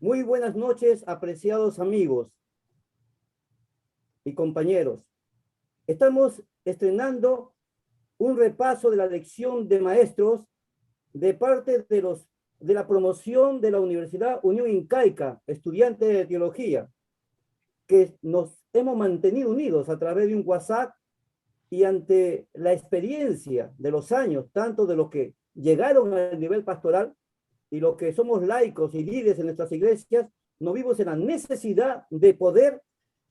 Muy buenas noches, apreciados amigos y compañeros. Estamos estrenando un repaso de la lección de maestros de parte de la promoción de la Universidad Unión Incaica, estudiantes de teología, que nos hemos mantenido unidos a través de un WhatsApp y ante la experiencia de los años, tanto de los que llegaron al nivel pastoral y los que somos laicos y líderes en nuestras iglesias, nos vimos en la necesidad de poder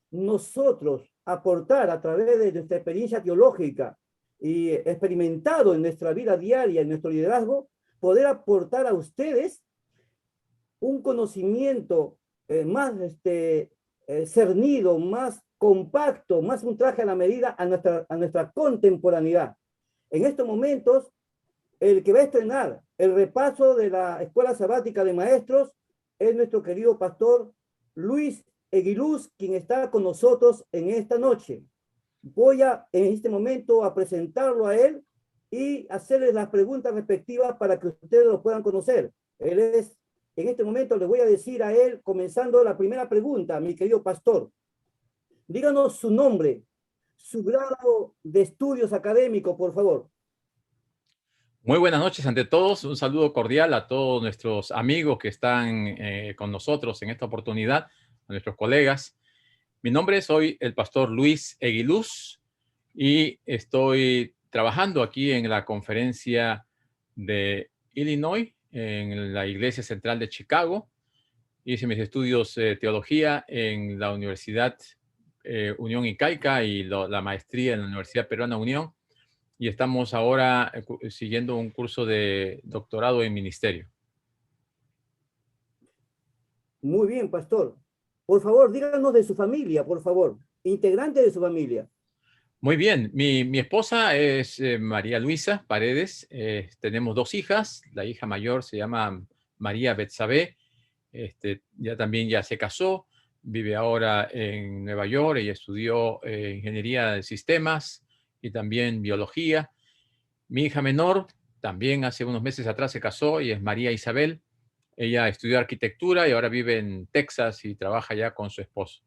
nosotros aportar a través de nuestra experiencia teológica y experimentado en nuestra vida diaria, en nuestro liderazgo, poder aportar a ustedes un conocimiento más cernido, más compacto, más un traje a la medida a nuestra contemporaneidad. En estos momentos, el que va a estrenar el repaso de la Escuela Sabática de Maestros es nuestro querido pastor Luis Eguiluz, quien está con nosotros en esta noche. Voy en este momento a presentarlo a él y hacerles las preguntas respectivas para que ustedes lo puedan conocer. En este momento les voy a decir a él, comenzando la primera pregunta, mi querido pastor. Díganos su nombre, su grado de estudios académicos, por favor. Muy buenas noches ante todos. Un saludo cordial a todos nuestros amigos que están con nosotros en esta oportunidad, a nuestros colegas. Mi nombre es hoy el pastor Luis Eguiluz y estoy trabajando aquí en la conferencia de Illinois, en la Iglesia Central de Chicago. Hice mis estudios de teología en la Universidad Unión Incaica y la maestría en la Universidad Peruana Unión. Y estamos ahora siguiendo un curso de doctorado en ministerio. Muy bien, pastor. Por favor, díganos de su familia, por favor. Integrante de su familia. Muy bien. Mi esposa es María Luisa Paredes. Tenemos dos hijas. La hija mayor se llama María Betsabé. Ya se casó. Vive ahora en Nueva York. Ella estudió ingeniería de sistemas y también biología. Mi hija menor también hace unos meses atrás se casó y es María Isabel. Ella estudió arquitectura y ahora vive en Texas y trabaja ya con su esposo.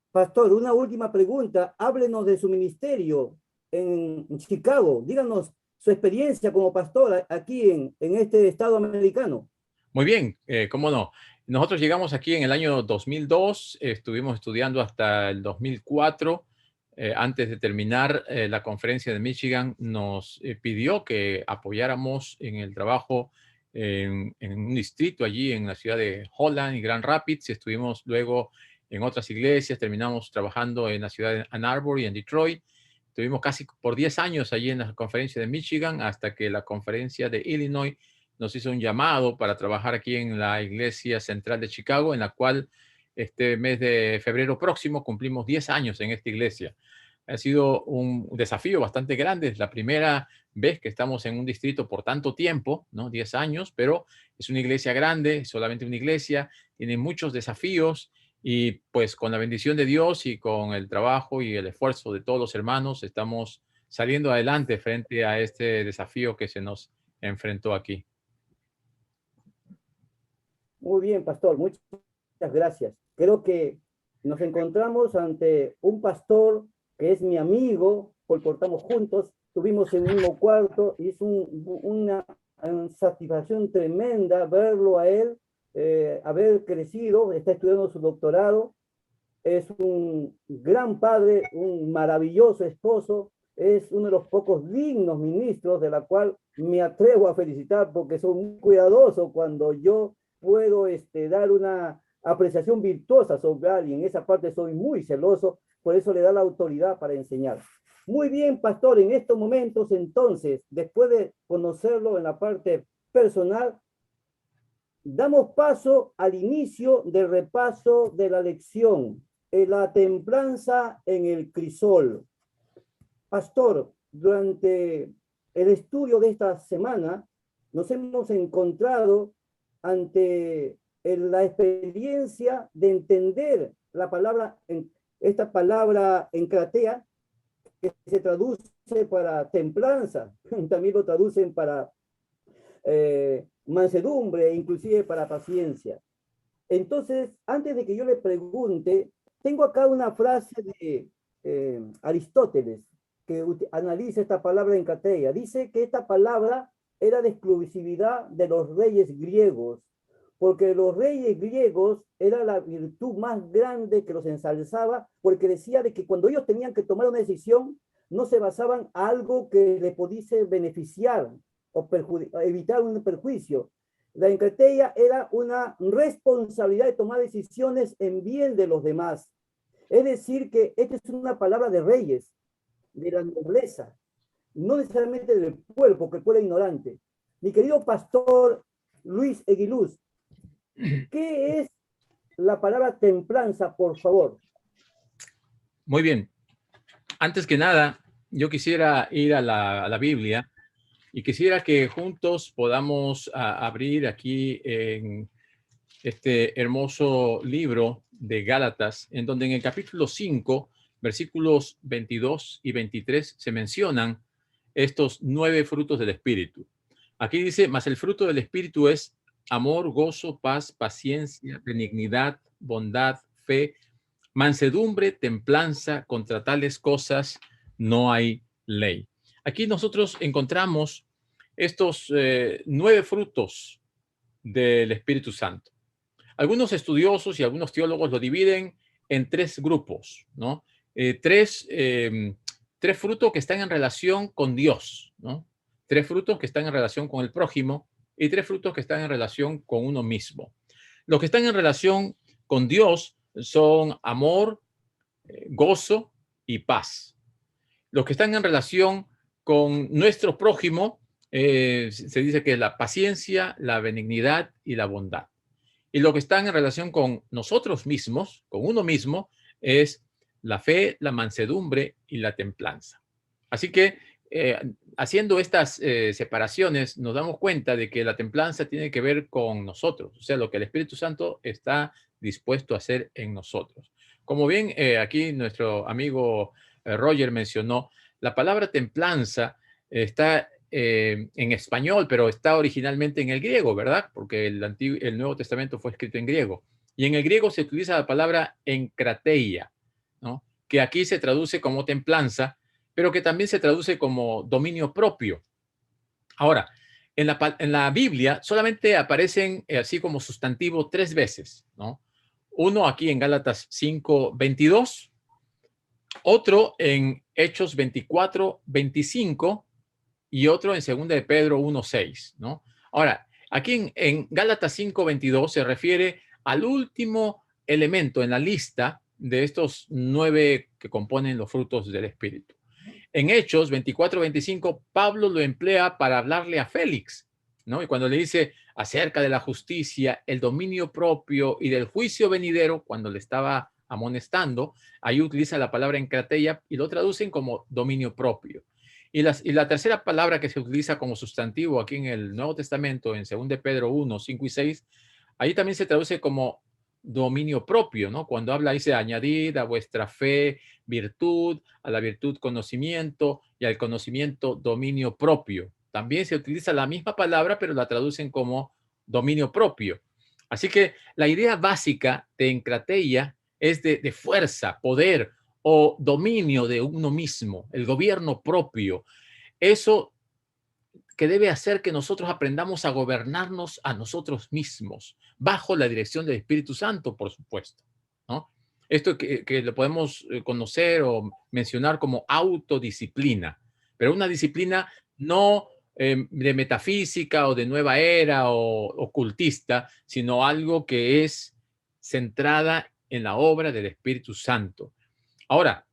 Pastor, una última pregunta. Háblenos de su ministerio en Chicago. Díganos su experiencia como pastor aquí en este estado americano. Muy bien, cómo no. Nosotros llegamos aquí en el año 2002, estuvimos estudiando hasta el 2004. Antes de terminar la conferencia de Michigan, nos pidió que apoyáramos en el trabajo en un distrito allí en la ciudad de Holland y Grand Rapids. Estuvimos luego en otras iglesias, terminamos trabajando en la ciudad de Ann Arbor y en Detroit. Estuvimos casi por 10 años allí en la conferencia de Michigan hasta que la conferencia de Illinois nos hizo un llamado para trabajar aquí en la Iglesia Central de Chicago, en la cual este mes de febrero próximo cumplimos 10 años en esta iglesia. Ha sido un desafío bastante grande. Es la primera vez que estamos en un distrito por tanto tiempo, ¿no? 10 años, pero es una iglesia grande, solamente una iglesia, tiene muchos desafíos y pues con la bendición de Dios y con el trabajo y el esfuerzo de todos los hermanos, estamos saliendo adelante frente a este desafío que se nos enfrentó aquí. Muy bien, pastor. Muchas gracias. Creo que nos encontramos ante un pastor que es mi amigo, portamos juntos, estuvimos en un mismo cuarto y es una satisfacción tremenda verlo a él, haber crecido, está estudiando su doctorado, es un gran padre, un maravilloso esposo, es uno de los pocos dignos ministros de la cual me atrevo a felicitar porque soy muy cuidadoso cuando yo puedo dar una apreciación virtuosa sobre alguien. En esa parte soy muy celoso, por eso le da la autoridad para enseñar. Muy bien, pastor, en estos momentos entonces, después de conocerlo en la parte personal, damos paso al inicio del repaso de la lección, la templanza en el crisol. Pastor, durante el estudio de esta semana nos hemos encontrado ante la experiencia de entender la palabra, esta palabra encratea, que se traduce para templanza, también lo traducen para mansedumbre, inclusive para paciencia. Entonces, antes de que yo le pregunte, tengo acá una frase de Aristóteles que analiza esta palabra en Cateia. Dice que esta palabra era de exclusividad de los reyes griegos, porque los reyes griegos era la virtud más grande que los ensalzaba, porque decía de que cuando ellos tenían que tomar una decisión, no se basaban en algo que le pudiese beneficiar o evitar un perjuicio. La encrateia era una responsabilidad de tomar decisiones en bien de los demás. Es decir, que esta es una palabra de reyes, de la nobleza, no necesariamente del pueblo, porque el pueblo es ignorante. Mi querido pastor Luis Eguiluz, ¿qué es la palabra templanza, por favor? Muy bien. Antes que nada, yo quisiera ir a la Biblia y quisiera que juntos podamos abrir aquí en este hermoso libro de Gálatas, en donde en el capítulo 5, versículos 22 y 23 se mencionan estos 9 frutos del Espíritu. Aquí dice, mas el fruto del Espíritu es amor, gozo, paz, paciencia, benignidad, bondad, fe, mansedumbre, templanza. Contra tales cosas no hay ley. Aquí nosotros encontramos estos 9 frutos del Espíritu Santo. Algunos estudiosos y algunos teólogos lo dividen en 3 grupos, ¿no? Tres frutos que están en relación con Dios, ¿no? 3 frutos que están en relación con el prójimo y 3 frutos que están en relación con uno mismo. Los que están en relación con Dios son amor, gozo y paz. Los que están en relación con nuestro prójimo, se dice que es la paciencia, la benignidad y la bondad. Y lo que están en relación con nosotros mismos, con uno mismo, es la fe, la mansedumbre y la templanza. Así que haciendo estas separaciones, nos damos cuenta de que la templanza tiene que ver con nosotros, o sea, lo que el Espíritu Santo está dispuesto a hacer en nosotros. Como bien aquí nuestro amigo Roger mencionó, la palabra templanza está en español, pero está originalmente en el griego, ¿verdad? Porque el Nuevo Testamento fue escrito en griego. Y en el griego se utiliza la palabra enkrateia, ¿no? Que aquí se traduce como templanza, pero que también se traduce como dominio propio. Ahora, en la Biblia solamente aparecen así como sustantivo 3 veces, ¿no? Uno aquí en Gálatas 5:22, otro en Hechos 24:25 y otro en 2 de Pedro 1:6, ¿no? Ahora, aquí en Gálatas 5:22 se refiere al último elemento en la lista de estos 9 que componen los frutos del Espíritu. En Hechos 24:25, Pablo lo emplea para hablarle a Félix, ¿no? Y cuando le dice acerca de la justicia, el dominio propio y del juicio venidero, cuando le estaba amonestando, ahí utiliza la palabra enkrateia y lo traducen como dominio propio. Y la tercera palabra que se utiliza como sustantivo aquí en el Nuevo Testamento, en 2 de Pedro 1:5 y 6, ahí también se traduce como dominio propio, ¿no? Cuando habla, dice, añadid a vuestra fe virtud, a la virtud conocimiento y al conocimiento dominio propio. También se utiliza la misma palabra, pero la traducen como dominio propio. Así que la idea básica de encrateia es de fuerza, poder o dominio de uno mismo, el gobierno propio. Eso que debe hacer que nosotros aprendamos a gobernarnos a nosotros mismos, bajo la dirección del Espíritu Santo, por supuesto, ¿no? Esto que lo podemos conocer o mencionar como autodisciplina, pero una disciplina no de metafísica o de nueva era o ocultista, sino algo que es centrada en la obra del Espíritu Santo. Ahora,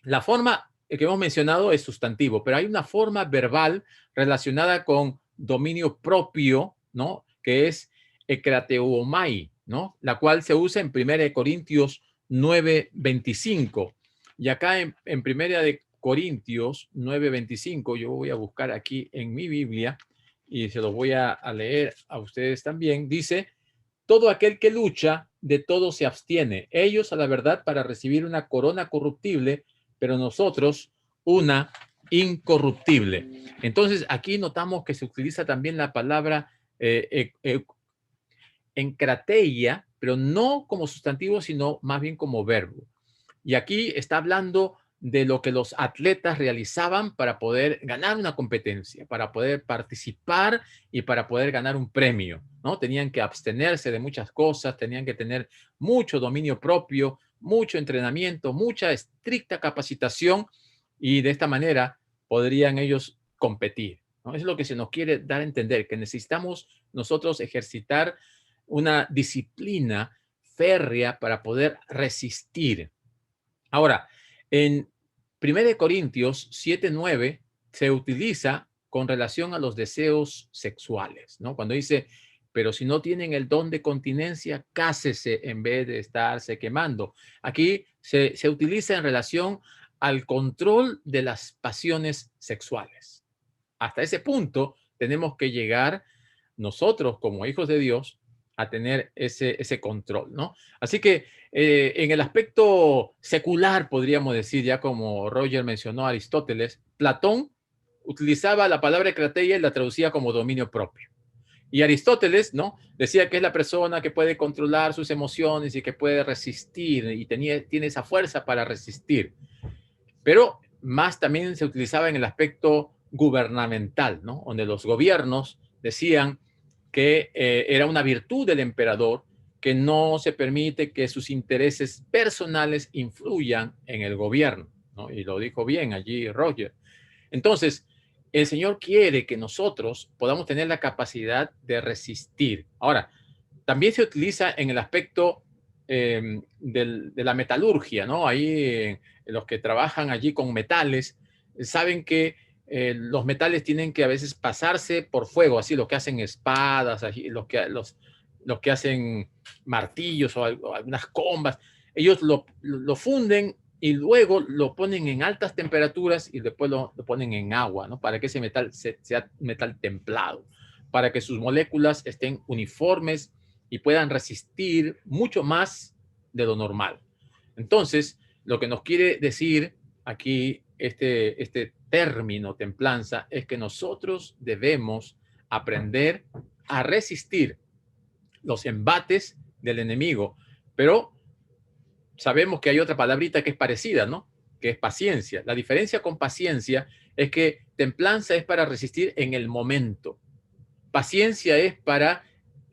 la forma que hemos mencionado es sustantivo, pero hay una forma verbal relacionada con dominio propio, ¿no? Que es ekrateomai, ¿no? La cual se usa en 1 Corintios 9:25. Y acá en 1 Corintios 9:25, yo voy a buscar aquí en mi Biblia y se lo voy a leer a ustedes también. Dice, todo aquel que lucha, de todo se abstiene. Ellos a la verdad para recibir una corona corruptible, pero nosotros una incorruptible. Entonces, aquí notamos que se utiliza también la palabra encrateia, pero no como sustantivo, sino más bien como verbo. Y aquí está hablando de lo que los atletas realizaban para poder ganar una competencia, para poder participar y para poder ganar un premio, ¿no? Tenían que abstenerse de muchas cosas, tenían que tener mucho dominio propio, mucho entrenamiento, mucha estricta capacitación y de esta manera podrían ellos competir, ¿no? Eso es lo que se nos quiere dar a entender, que necesitamos nosotros ejercitar una disciplina férrea para poder resistir. Ahora, en 1 Corintios 7:9 se utiliza con relación a los deseos sexuales, ¿no? Cuando dice, pero si no tienen el don de continencia, cásese en vez de estarse quemando. Aquí se utiliza en relación al control de las pasiones sexuales. Hasta ese punto tenemos que llegar nosotros como hijos de Dios a tener ese control, ¿no? Así que en el aspecto secular, podríamos decir, ya como Roger mencionó a Aristóteles, Platón utilizaba la palabra krateia y la traducía como dominio propio. Y Aristóteles, ¿no? Decía que es la persona que puede controlar sus emociones y que puede resistir y tiene esa fuerza para resistir. Pero más también se utilizaba en el aspecto gubernamental, ¿no? Donde los gobiernos decían que era una virtud del emperador que no se permite que sus intereses personales influyan en el gobierno, ¿no? Y lo dijo bien allí Roger. Entonces, el Señor quiere que nosotros podamos tener la capacidad de resistir. Ahora, también se utiliza en el aspecto de la metalurgia, ¿no? Ahí los que trabajan allí con metales saben que los metales tienen que a veces pasarse por fuego, así lo que hacen espadas, así, los que hacen martillos o algunas combas, ellos lo funden y luego lo ponen en altas temperaturas y después lo ponen en agua, ¿no? Para que ese metal sea metal templado, para que sus moléculas estén uniformes y puedan resistir mucho más de lo normal. Entonces, lo que nos quiere decir aquí este término templanza es que nosotros debemos aprender a resistir los embates del enemigo, pero sabemos que hay otra palabrita que es parecida, ¿no? Que es paciencia. La diferencia con paciencia es que templanza es para resistir en el momento. Paciencia es para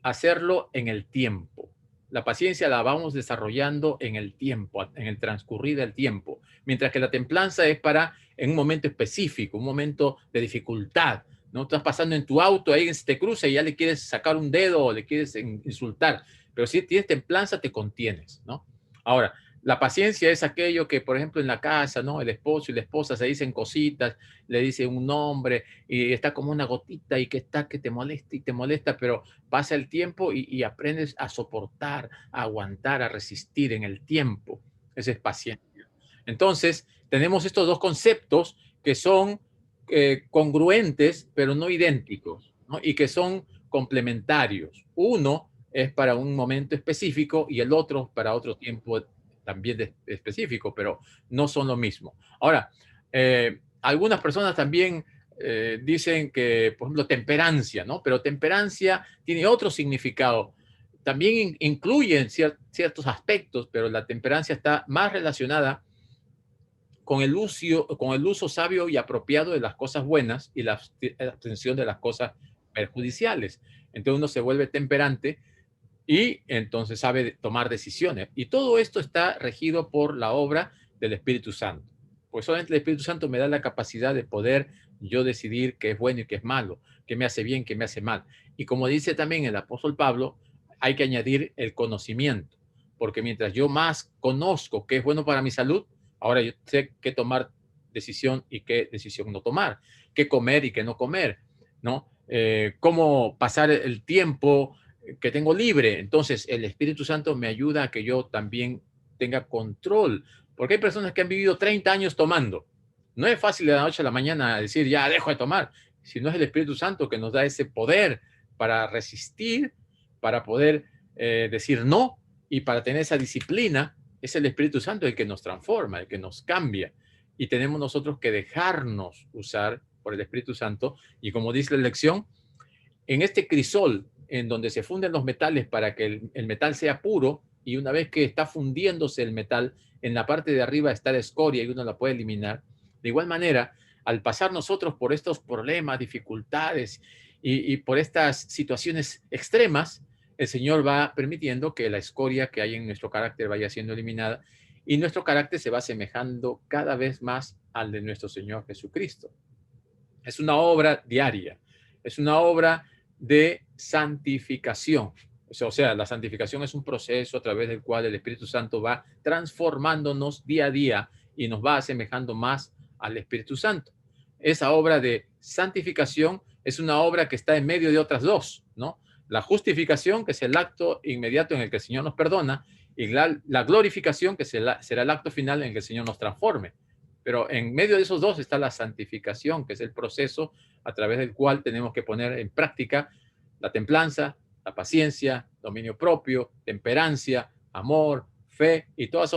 hacerlo en el tiempo. La paciencia la vamos desarrollando en el tiempo, en el transcurrir del tiempo, mientras que la templanza es para en un momento específico, un momento de dificultad, ¿no? Estás pasando en tu auto, alguien se te cruza y ya le quieres sacar un dedo o le quieres insultar, pero si tienes templanza te contienes, ¿no? Ahora, la paciencia es aquello que, por ejemplo, en la casa, ¿no? El esposo y la esposa se dicen cositas, le dicen un nombre y está como una gotita y que te molesta y te molesta, pero pasa el tiempo y aprendes a soportar, a aguantar, a resistir en el tiempo. Esa es paciencia. Entonces, tenemos estos dos conceptos que son congruentes, pero no idénticos, ¿no? Y que son complementarios. Uno es para un momento específico y el otro para otro tiempo también específico, pero no son lo mismo. Ahora, algunas personas también dicen que, por ejemplo, temperancia, ¿no? Pero temperancia tiene otro significado. También incluye ciertos aspectos, pero la temperancia está más relacionada con el uso sabio y apropiado de las cosas buenas y la abstención de las cosas perjudiciales. Entonces uno se vuelve temperante y entonces sabe tomar decisiones. Y todo esto está regido por la obra del Espíritu Santo. Pues solamente el Espíritu Santo me da la capacidad de poder yo decidir qué es bueno y qué es malo, qué me hace bien, qué me hace mal. Y como dice también el apóstol Pablo, hay que añadir el conocimiento, porque mientras yo más conozco qué es bueno para mi salud, ahora yo sé qué tomar decisión y qué decisión no tomar, qué comer y qué no comer, ¿no? Cómo pasar el tiempo que tengo libre. Entonces, el Espíritu Santo me ayuda a que yo también tenga control, porque hay personas que han vivido 30 años tomando. No es fácil de la noche a la mañana decir, ya dejo de tomar, sino es el Espíritu Santo que nos da ese poder para resistir, para poder decir no y para tener esa disciplina. Es el Espíritu Santo el que nos transforma, el que nos cambia. y tenemos nosotros que dejarnos usar por el Espíritu Santo. Y como dice la lección, en este crisol en donde se funden los metales para que el metal sea puro, y una vez que está fundiéndose el metal, en la parte de arriba está la escoria y uno la puede eliminar. De igual manera, al pasar nosotros por estos problemas, dificultades y por estas situaciones extremas, el Señor va permitiendo que la escoria que hay en nuestro carácter vaya siendo eliminada y nuestro carácter se va asemejando cada vez más al de nuestro Señor Jesucristo. Es una obra diaria, es una obra de santificación. O sea, la santificación es un proceso a través del cual el Espíritu Santo va transformándonos día a día y nos va asemejando más al Espíritu Santo. Esa obra de santificación es una obra que está en medio de otras dos, ¿no? La justificación, que es el acto inmediato en el que el Señor nos perdona, y la glorificación, que será el acto final en el que el Señor nos transforme. Pero en medio de esos dos está la santificación, que es el proceso a través del cual tenemos que poner en práctica la templanza, la paciencia, dominio propio, temperancia, amor, fe y todos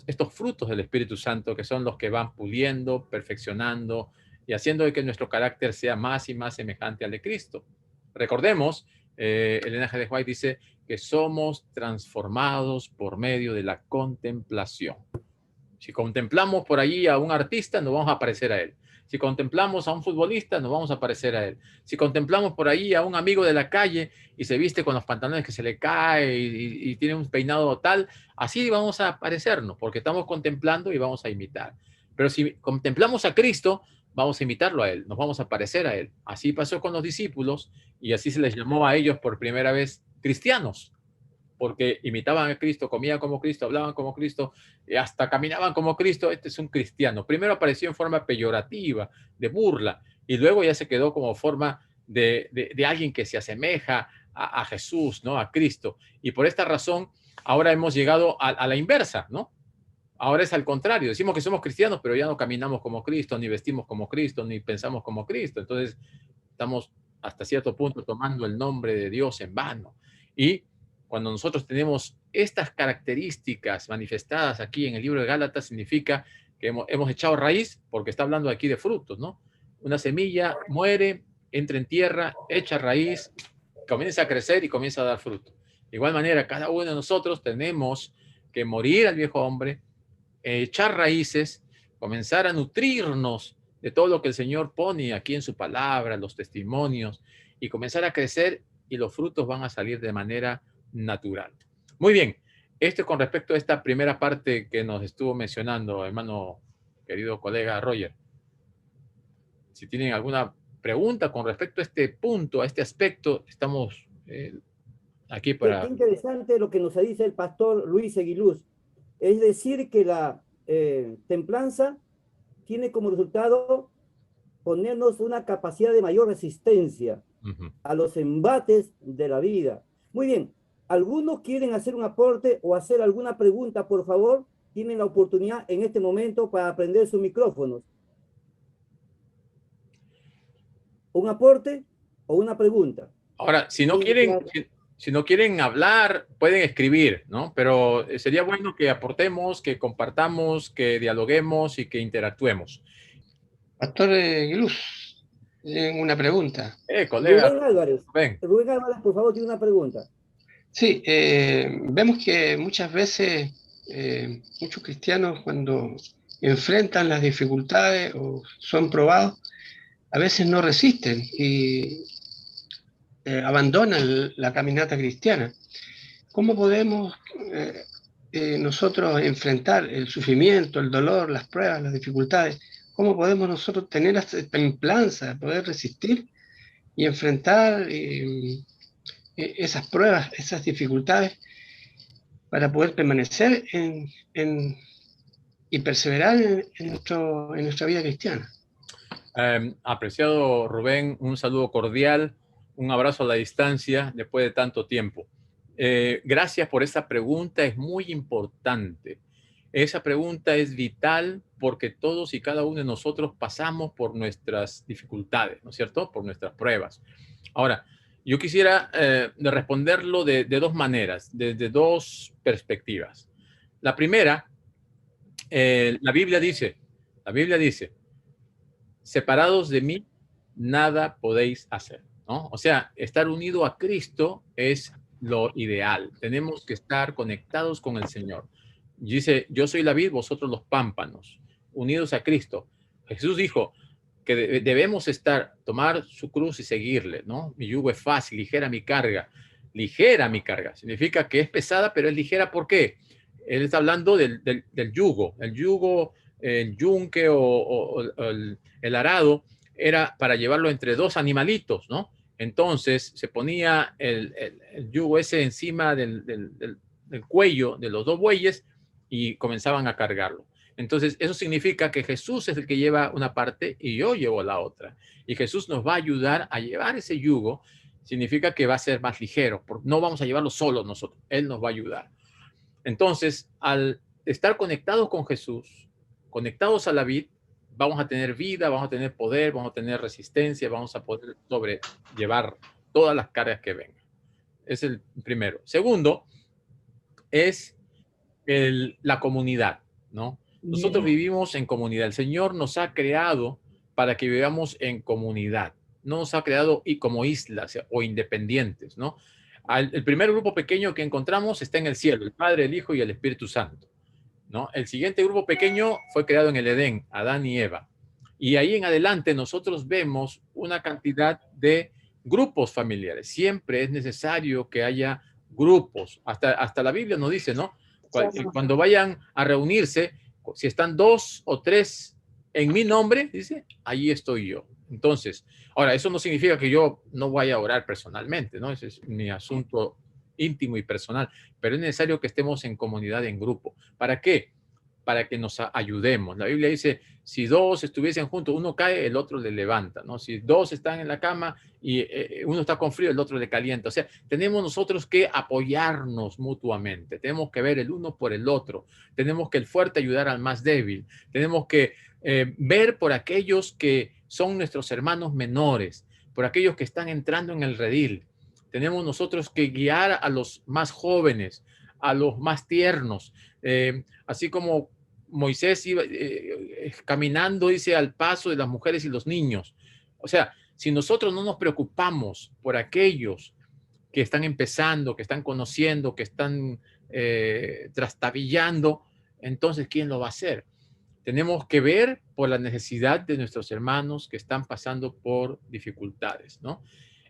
estos frutos del Espíritu Santo que son los que van puliendo, perfeccionando y haciendo de que nuestro carácter sea más y más semejante al de Cristo. Recordemos, Elena G. de White dice que somos transformados por medio de la contemplación. Si contemplamos por allí a un artista, nos vamos a parecer a él. Si contemplamos a un futbolista, nos vamos a parecer a él. Si contemplamos por ahí a un amigo de la calle y se viste con los pantalones que se le cae y tiene un peinado tal, así vamos a parecernos, porque estamos contemplando y vamos a imitar. Pero si contemplamos a Cristo, vamos a imitarlo a él, nos vamos a parecer a él. Así pasó con los discípulos y así se les llamó a ellos por primera vez cristianos, porque imitaban a Cristo, comían como Cristo, hablaban como Cristo, hasta caminaban como Cristo. Este es un cristiano. Primero apareció en forma peyorativa, de burla, y luego ya se quedó como forma de alguien que se asemeja a Jesús, ¿no? A Cristo. Y por esta razón, ahora hemos llegado a la inversa, ¿no? Ahora es al contrario. Decimos que somos cristianos, pero ya no caminamos como Cristo, ni vestimos como Cristo, ni pensamos como Cristo. Entonces, estamos hasta cierto punto tomando el nombre de Dios en vano. Y cuando nosotros tenemos estas características manifestadas aquí en el libro de Gálatas, significa que hemos echado raíz, porque está hablando aquí de frutos, ¿no? Una semilla muere, entra en tierra, echa raíz, comienza a crecer y comienza a dar fruto. De igual manera, cada uno de nosotros tenemos que morir al viejo hombre, echar raíces, comenzar a nutrirnos de todo lo que el Señor pone aquí en su palabra, los testimonios, y comenzar a crecer, y los frutos van a salir de manera natural. Muy bien, esto con respecto a esta primera parte que nos estuvo mencionando, hermano, querido colega Roger. Si tienen alguna pregunta con respecto a este punto, a este aspecto, estamos aquí para... Qué interesante lo que nos dice el pastor Luis Eguiluz. Es decir, que la templanza tiene como resultado ponernos una capacidad de mayor resistencia a los embates de la vida. Muy bien. ¿Algunos quieren hacer un aporte o hacer alguna pregunta, por favor? Tienen la oportunidad en este momento para prender sus micrófonos. ¿Un aporte o una pregunta? Ahora, si no quieren hablar, pueden escribir, ¿no? Pero sería bueno que aportemos, que compartamos, que dialoguemos y que interactuemos. Pastor Guiluz, una pregunta. Colega. Rubén Álvarez. Rubén Álvarez, por favor, tiene una pregunta. Sí, vemos que muchas veces muchos cristianos cuando enfrentan las dificultades o son probados, a veces no resisten y abandonan la caminata cristiana. ¿Cómo podemos nosotros enfrentar el sufrimiento, el dolor, las pruebas, las dificultades? ¿Cómo podemos nosotros tener esta templanza, poder resistir y enfrentar esas pruebas, esas dificultades, para poder permanecer y perseverar en nuestra vida cristiana? Apreciado Rubén, un saludo cordial, un abrazo a la distancia después de tanto tiempo. Gracias por esa pregunta, es muy importante. Esa pregunta es vital porque todos y cada uno de nosotros pasamos por nuestras dificultades, ¿no es cierto? Por nuestras pruebas. Ahora, yo quisiera responderlo de dos maneras, desde dos perspectivas. La primera, la Biblia dice La Biblia dice, separados de mí, nada podéis hacer, ¿no? O sea, estar unido a Cristo es lo ideal. Tenemos que estar conectados con el Señor. Dice, yo soy la vid, vosotros los pámpanos, unidos a Cristo. Jesús dijo que debemos tomar su cruz y seguirle, ¿no? Mi yugo es fácil, ligera mi carga. Ligera mi carga. Significa que es pesada, pero es ligera. ¿Por qué? Él está hablando del yugo. El yugo, el yunque o el arado era para llevarlo entre dos animalitos, ¿no? Entonces se ponía el yugo ese encima del cuello de los dos bueyes y comenzaban a cargarlo. Entonces eso significa que Jesús es el que lleva una parte y yo llevo la otra. Y Jesús nos va a ayudar a llevar ese yugo. Significa que va a ser más ligero, porque no vamos a llevarlo solos nosotros. Él nos va a ayudar. Entonces, al estar conectados con Jesús, conectados a la vid, vamos a tener vida, vamos a tener poder, vamos a tener resistencia, vamos a poder sobrellevar todas las cargas que vengan. Es el primero. Segundo, es la comunidad, ¿no? Nosotros vivimos en comunidad. El Señor nos ha creado para que vivamos en comunidad. No nos ha creado como islas o independientes, ¿no? El primer grupo pequeño que encontramos está en el cielo, el Padre, el Hijo y el Espíritu Santo, ¿no? El siguiente grupo pequeño fue creado en el Edén, Adán y Eva. Y ahí en adelante nosotros vemos una cantidad de grupos familiares. Siempre es necesario que haya grupos. Hasta la Biblia nos dice, ¿no? Cuando vayan a reunirse, si están 2 o 3 en mi nombre, dice, ahí estoy yo. Entonces, ahora, eso no significa que yo no vaya a orar personalmente, ¿no? Ese es mi asunto íntimo y personal, pero es necesario que estemos en comunidad, en grupo. ¿Para qué? Para que nos ayudemos. La Biblia dice, si 2 estuviesen juntos, uno cae, el otro le levanta, ¿no? Si 2 están en la cama y uno está con frío, el otro le calienta. O sea, tenemos nosotros que apoyarnos mutuamente. Tenemos que ver el uno por el otro. Tenemos que el fuerte ayudar al más débil. Tenemos que ver por aquellos que son nuestros hermanos menores, por aquellos que están entrando en el redil. Tenemos nosotros que guiar a los más jóvenes, a los más tiernos, así como Moisés iba caminando, dice, al paso de las mujeres y los niños. O sea, si nosotros no nos preocupamos por aquellos que están empezando, que están conociendo, que están trastabillando, entonces, ¿quién lo va a hacer? Tenemos que ver por la necesidad de nuestros hermanos que están pasando por dificultades, ¿no?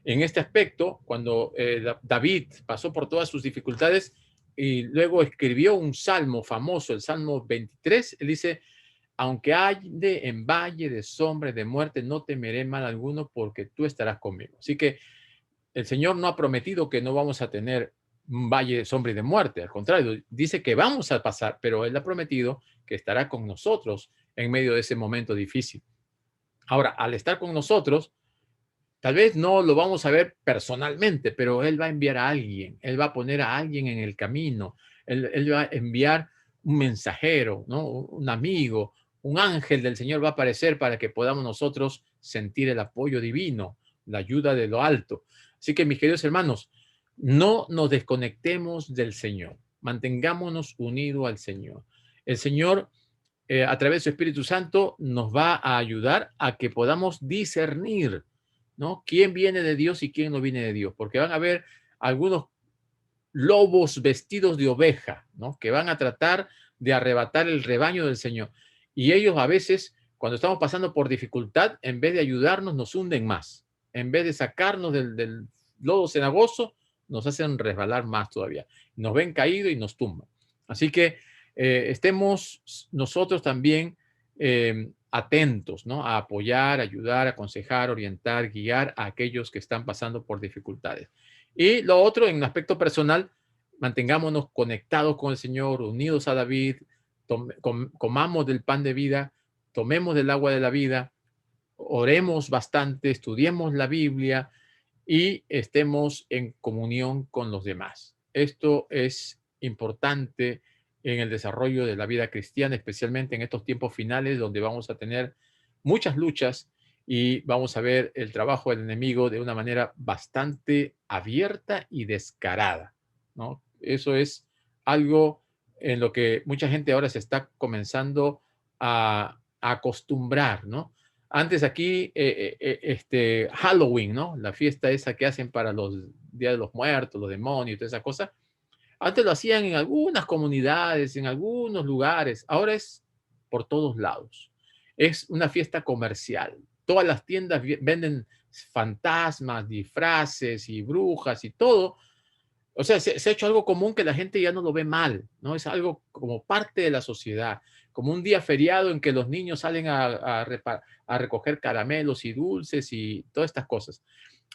En este aspecto, cuando David pasó por todas sus dificultades y luego escribió un salmo famoso, el Salmo 23, él dice, aunque ande en valle de sombra y de muerte, no temeré mal alguno porque tú estarás conmigo. Así que el Señor no ha prometido que no vamos a tener un valle de sombra y de muerte. Al contrario, dice que vamos a pasar, pero Él ha prometido que estará con nosotros en medio de ese momento difícil. Ahora, al estar con nosotros, tal vez no lo vamos a ver personalmente, pero Él va a enviar a alguien. Él va a poner a alguien en el camino. Él va a enviar un mensajero, ¿no? Un amigo, un ángel del Señor va a aparecer para que podamos nosotros sentir el apoyo divino, la ayuda de lo alto. Así que, mis queridos hermanos, no nos desconectemos del Señor. Mantengámonos unidos al Señor. El Señor, a través de su Espíritu Santo, nos va a ayudar a que podamos discernir, ¿no? ¿Quién viene de Dios y quién no viene de Dios? Porque van a haber algunos lobos vestidos de oveja, ¿no? Que van a tratar de arrebatar el rebaño del Señor. Y ellos a veces, cuando estamos pasando por dificultad, en vez de ayudarnos, nos hunden más. En vez de sacarnos del lodo cenagoso, nos hacen resbalar más todavía. Nos ven caído y nos tumban. Así que estemos nosotros también atentos, ¿no? A apoyar, ayudar, aconsejar, orientar, guiar a aquellos que están pasando por dificultades. Y lo otro, en un aspecto personal, mantengámonos conectados con el Señor, unidos a David, comamos del pan de vida, tomemos del agua de la vida, oremos bastante, estudiemos la Biblia y estemos en comunión con los demás. Esto es importante en el desarrollo de la vida cristiana, especialmente en estos tiempos finales donde vamos a tener muchas luchas y vamos a ver el trabajo del enemigo de una manera bastante abierta y descarada, ¿no? Eso es algo en lo que mucha gente ahora se está comenzando a acostumbrar, ¿no? Antes aquí, Halloween, ¿no? La fiesta esa que hacen para los Días de los Muertos, los demonios y toda esa cosa. Antes lo hacían en algunas comunidades, en algunos lugares. Ahora es por todos lados. Es una fiesta comercial. Todas las tiendas venden fantasmas, disfraces y brujas y todo. O sea, se ha hecho algo común que la gente ya no lo ve mal, ¿no? Es algo como parte de la sociedad, como un día feriado en que los niños salen a recoger caramelos y dulces y todas estas cosas.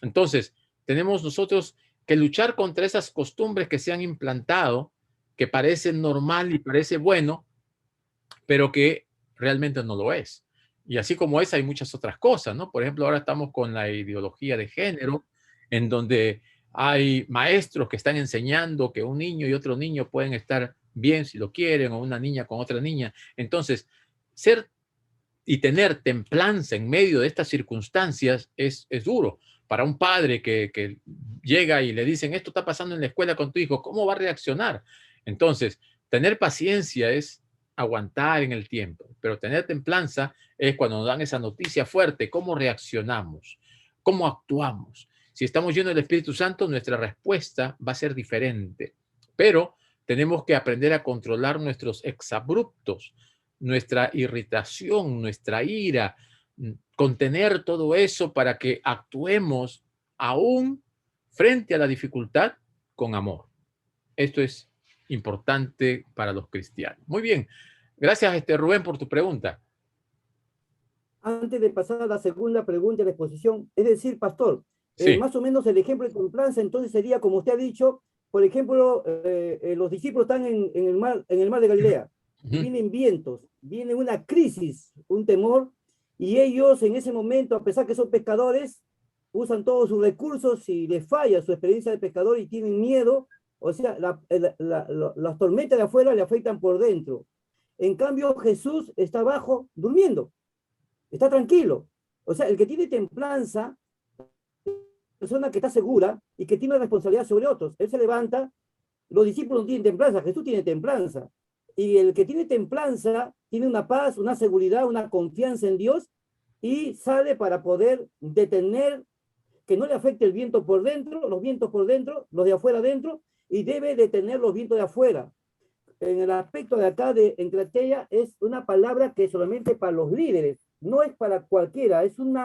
Entonces, tenemos nosotros que luchar contra esas costumbres que se han implantado, que parecen normal y parece bueno, pero que realmente no lo es. Y así como es, hay muchas otras cosas, ¿no? Por ejemplo, ahora estamos con la ideología de género, en donde hay maestros que están enseñando que un niño y otro niño pueden estar bien si lo quieren, o una niña con otra niña. Entonces, ser y tener templanza en medio de estas circunstancias es duro. Para un padre que llega y le dicen, esto está pasando en la escuela con tu hijo, ¿cómo va a reaccionar? Entonces, tener paciencia es aguantar en el tiempo, pero tener templanza es cuando nos dan esa noticia fuerte, ¿cómo reaccionamos? ¿Cómo actuamos? Si estamos llenos del Espíritu Santo, nuestra respuesta va a ser diferente, pero tenemos que aprender a controlar nuestros exabruptos, nuestra irritación, nuestra ira, contener todo eso para que actuemos aún frente a la dificultad con amor. Esto es importante para los cristianos. Muy bien. Gracias, Rubén, por tu pregunta. Antes de pasar a la segunda pregunta de la exposición, es decir, pastor, Sí. más o menos el ejemplo de templanza entonces sería, como usted ha dicho, por ejemplo, los discípulos están en el mar de Galilea, y vienen vientos, viene una crisis, un temor, y ellos en ese momento, a pesar que son pescadores, usan todos sus recursos y les falla su experiencia de pescador y tienen miedo. O sea, las tormentas de afuera le afectan por dentro. En cambio, Jesús está abajo durmiendo, está tranquilo. O sea, el que tiene templanza, persona que está segura y que tiene una responsabilidad sobre otros. Él se levanta, los discípulos no tienen templanza, Jesús tiene templanza. Y el que tiene templanza tiene una paz, una seguridad, una confianza en Dios y sale para poder detener que no le afecte el viento por dentro, los vientos por dentro, los de afuera adentro, y debe detener los vientos de afuera. En el aspecto de acá de encratella es una palabra que es solamente para los líderes, no es para cualquiera, es un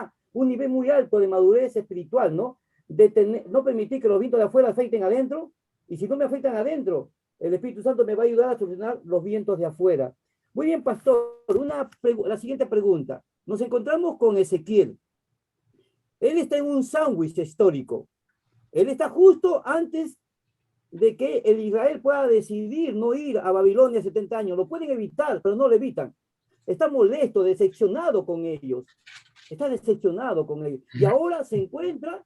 nivel muy alto de madurez espiritual, ¿no? No permitir que los vientos de afuera afecten adentro, y si no me afectan adentro, el Espíritu Santo me va a ayudar a solucionar los vientos de afuera. Muy bien, pastor, la siguiente pregunta. Nos encontramos con Ezequiel. Él está en un sándwich histórico. Él está justo antes de que el Israel pueda decidir no ir a Babilonia 70 años. Lo pueden evitar, pero no lo evitan. Está molesto, decepcionado con ellos. Está decepcionado con ellos. Y ahora se encuentra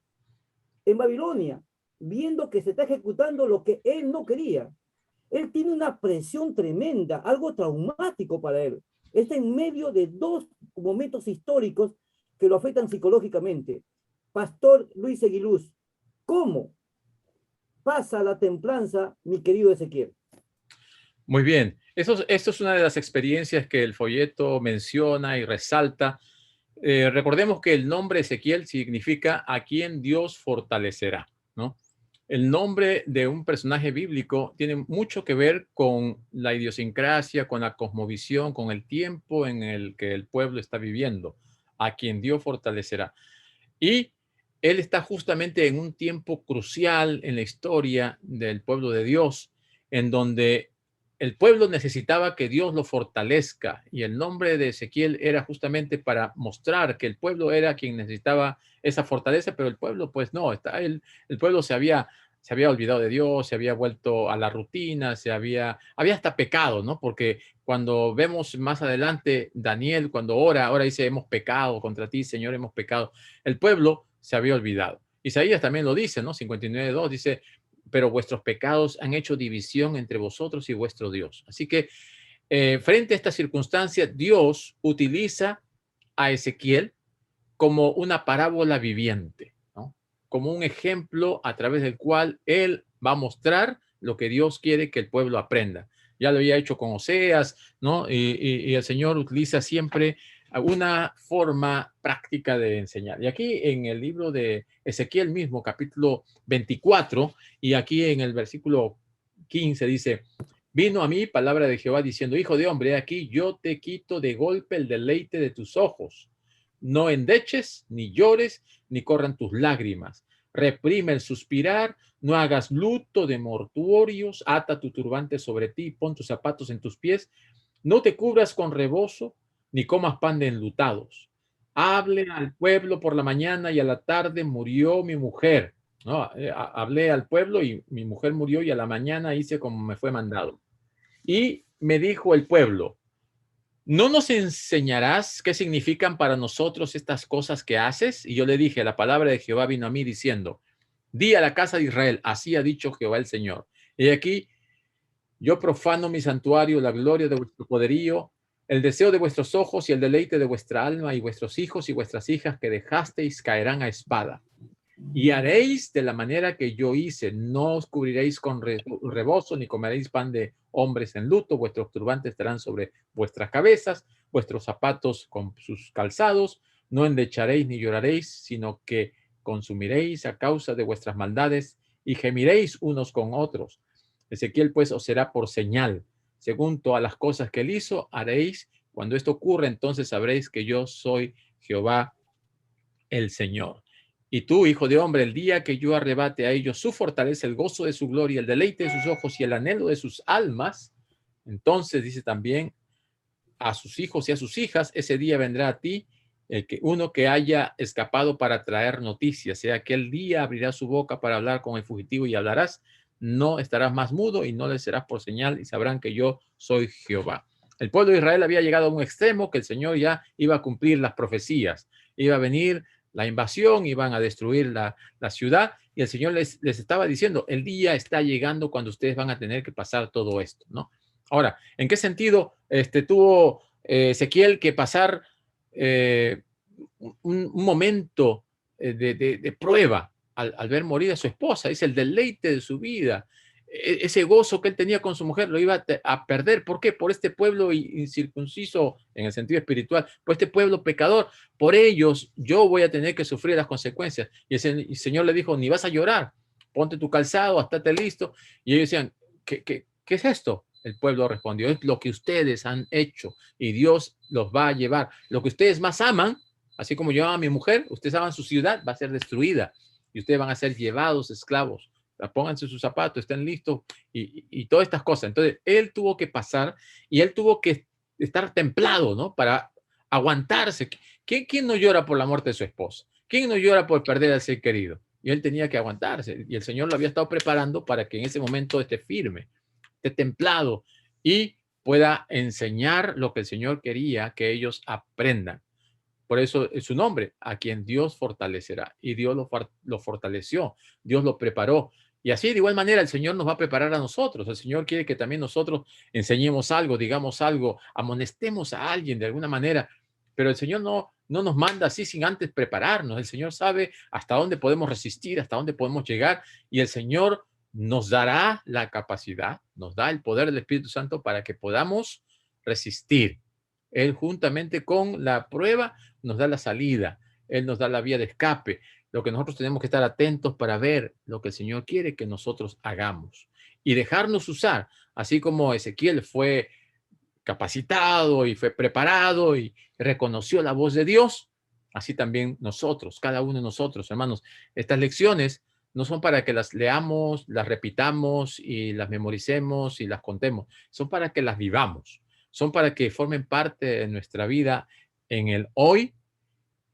en Babilonia, viendo que se está ejecutando lo que él no quería. Él tiene una presión tremenda, algo traumático para él. Está en medio de dos momentos históricos que lo afectan psicológicamente. Pastor Luis Eguiluz, ¿cómo pasa la templanza, mi querido Ezequiel? Muy bien. Esto es una de las experiencias que el folleto menciona y resalta. Recordemos que el nombre Ezequiel significa a quien Dios fortalecerá, ¿no? El nombre de un personaje bíblico tiene mucho que ver con la idiosincrasia, con la cosmovisión, con el tiempo en el que el pueblo está viviendo, a quien Dios fortalecerá. Y él está justamente en un tiempo crucial en la historia del pueblo de Dios, en donde el pueblo necesitaba que Dios lo fortalezca, y el nombre de Ezequiel era justamente para mostrar que el pueblo era quien necesitaba esa fortaleza, pero el pueblo pues no, el pueblo se había olvidado de Dios, se había vuelto a la rutina, había hasta pecado, ¿no? Porque cuando vemos más adelante Daniel, cuando ahora dice, hemos pecado contra ti, Señor, hemos pecado. El pueblo se había olvidado. Isaías también lo dice, ¿no? 59:2 dice, pero vuestros pecados han hecho división entre vosotros y vuestro Dios. Así que frente a esta circunstancia, Dios utiliza a Ezequiel como una parábola viviente, ¿no? Como un ejemplo a través del cual él va a mostrar lo que Dios quiere que el pueblo aprenda. ya lo había hecho con Oseas, ¿no? Y el Señor utiliza siempre una forma práctica de enseñar. Y aquí en el libro de Ezequiel mismo, capítulo 24, y aquí en el versículo 15 dice: vino a mí palabra de Jehová diciendo: hijo de hombre, aquí yo te quito de golpe el deleite de tus ojos. No endeches, ni llores, ni corran tus lágrimas. Reprime el suspirar, no hagas luto de mortuorios, ata tu turbante sobre ti, pon tus zapatos en tus pies, no te cubras con rebozo, ni comas pan de enlutados. Hable al pueblo por la mañana y a la tarde murió mi mujer. No, hablé al pueblo y mi mujer murió, y a la mañana hice como me fue mandado. Y me dijo el pueblo: ¿no nos enseñarás qué significan para nosotros estas cosas que haces? Y yo le dije: la palabra de Jehová vino a mí diciendo: di a la casa de Israel, así ha dicho Jehová el Señor. Y aquí yo profano mi santuario, la gloria de vuestro poderío, el deseo de vuestros ojos y el deleite de vuestra alma, y vuestros hijos y vuestras hijas que dejasteis caerán a espada. Y haréis de la manera que yo hice: no os cubriréis con rebozo, ni comeréis pan de hombres en luto, vuestros turbantes estarán sobre vuestras cabezas, vuestros zapatos con sus calzados, no endecharéis ni lloraréis, sino que consumiréis a causa de vuestras maldades y gemiréis unos con otros. Ezequiel pues os será por señal, según todas las cosas que él hizo, haréis. Cuando esto ocurra, entonces sabréis que yo soy Jehová el Señor. Y tú, hijo de hombre, el día que yo arrebate a ellos su fortaleza, el gozo de su gloria, el deleite de sus ojos y el anhelo de sus almas, entonces dice también a sus hijos y a sus hijas: ese día vendrá a ti uno que haya escapado para traer noticias. Sea aquel día abrirá su boca para hablar con el fugitivo y hablarás, no estarás más mudo y no le serás por señal, y sabrán que yo soy Jehová. El pueblo de Israel había llegado a un extremo que el Señor ya iba a cumplir las profecías. Iba a venir la invasión, iban a destruir la ciudad, y el Señor les estaba diciendo: el día está llegando cuando ustedes van a tener que pasar todo esto, ¿no? Ahora, ¿en qué sentido tuvo Ezequiel que pasar un momento de prueba al ver morir a su esposa? Es el deleite de su vida. Ese gozo que él tenía con su mujer lo iba a perder. ¿Por qué? Por este pueblo incircunciso en el sentido espiritual, por este pueblo pecador. Por ellos yo voy a tener que sufrir las consecuencias. Y el Señor le dijo: ni vas a llorar, ponte tu calzado, estate listo. Y ellos decían: ¿Qué es esto? El pueblo respondió: es lo que ustedes han hecho, y Dios los va a llevar. Lo que ustedes más aman, así como yo amo a mi mujer, ustedes aman su ciudad, va a ser destruida, y ustedes van a ser llevados esclavos. Pónganse sus zapatos, estén listos, y todas estas cosas. Entonces, él tuvo que pasar, y él tuvo que estar templado, ¿no? Para aguantarse. ¿Quién no llora por la muerte de su esposa? ¿Quién no llora por perder al ser querido? Y él tenía que aguantarse, y el Señor lo había estado preparando para que en ese momento esté firme, esté templado, y pueda enseñar lo que el Señor quería que ellos aprendan. Por eso es su nombre: a quien Dios fortalecerá. Y Dios lo fortaleció, Dios lo preparó. Y así, de igual manera, el Señor nos va a preparar a nosotros. El Señor quiere que también nosotros enseñemos algo, digamos algo, amonestemos a alguien de alguna manera. Pero el Señor no nos manda así sin antes prepararnos. El Señor sabe hasta dónde podemos resistir, hasta dónde podemos llegar. Y el Señor nos dará la capacidad, nos da el poder del Espíritu Santo para que podamos resistir. Él, juntamente con la prueba, nos da la salida. Él nos da la vía de escape. Lo que nosotros tenemos que estar atentos para ver lo que el Señor quiere que nosotros hagamos y dejarnos usar, así como Ezequiel fue capacitado y fue preparado y reconoció la voz de Dios. Así también nosotros, cada uno de nosotros, hermanos. Estas lecciones no son para que las leamos, las repitamos y las memoricemos y las contemos. Son para que las vivamos. Son para que formen parte de nuestra vida en el hoy,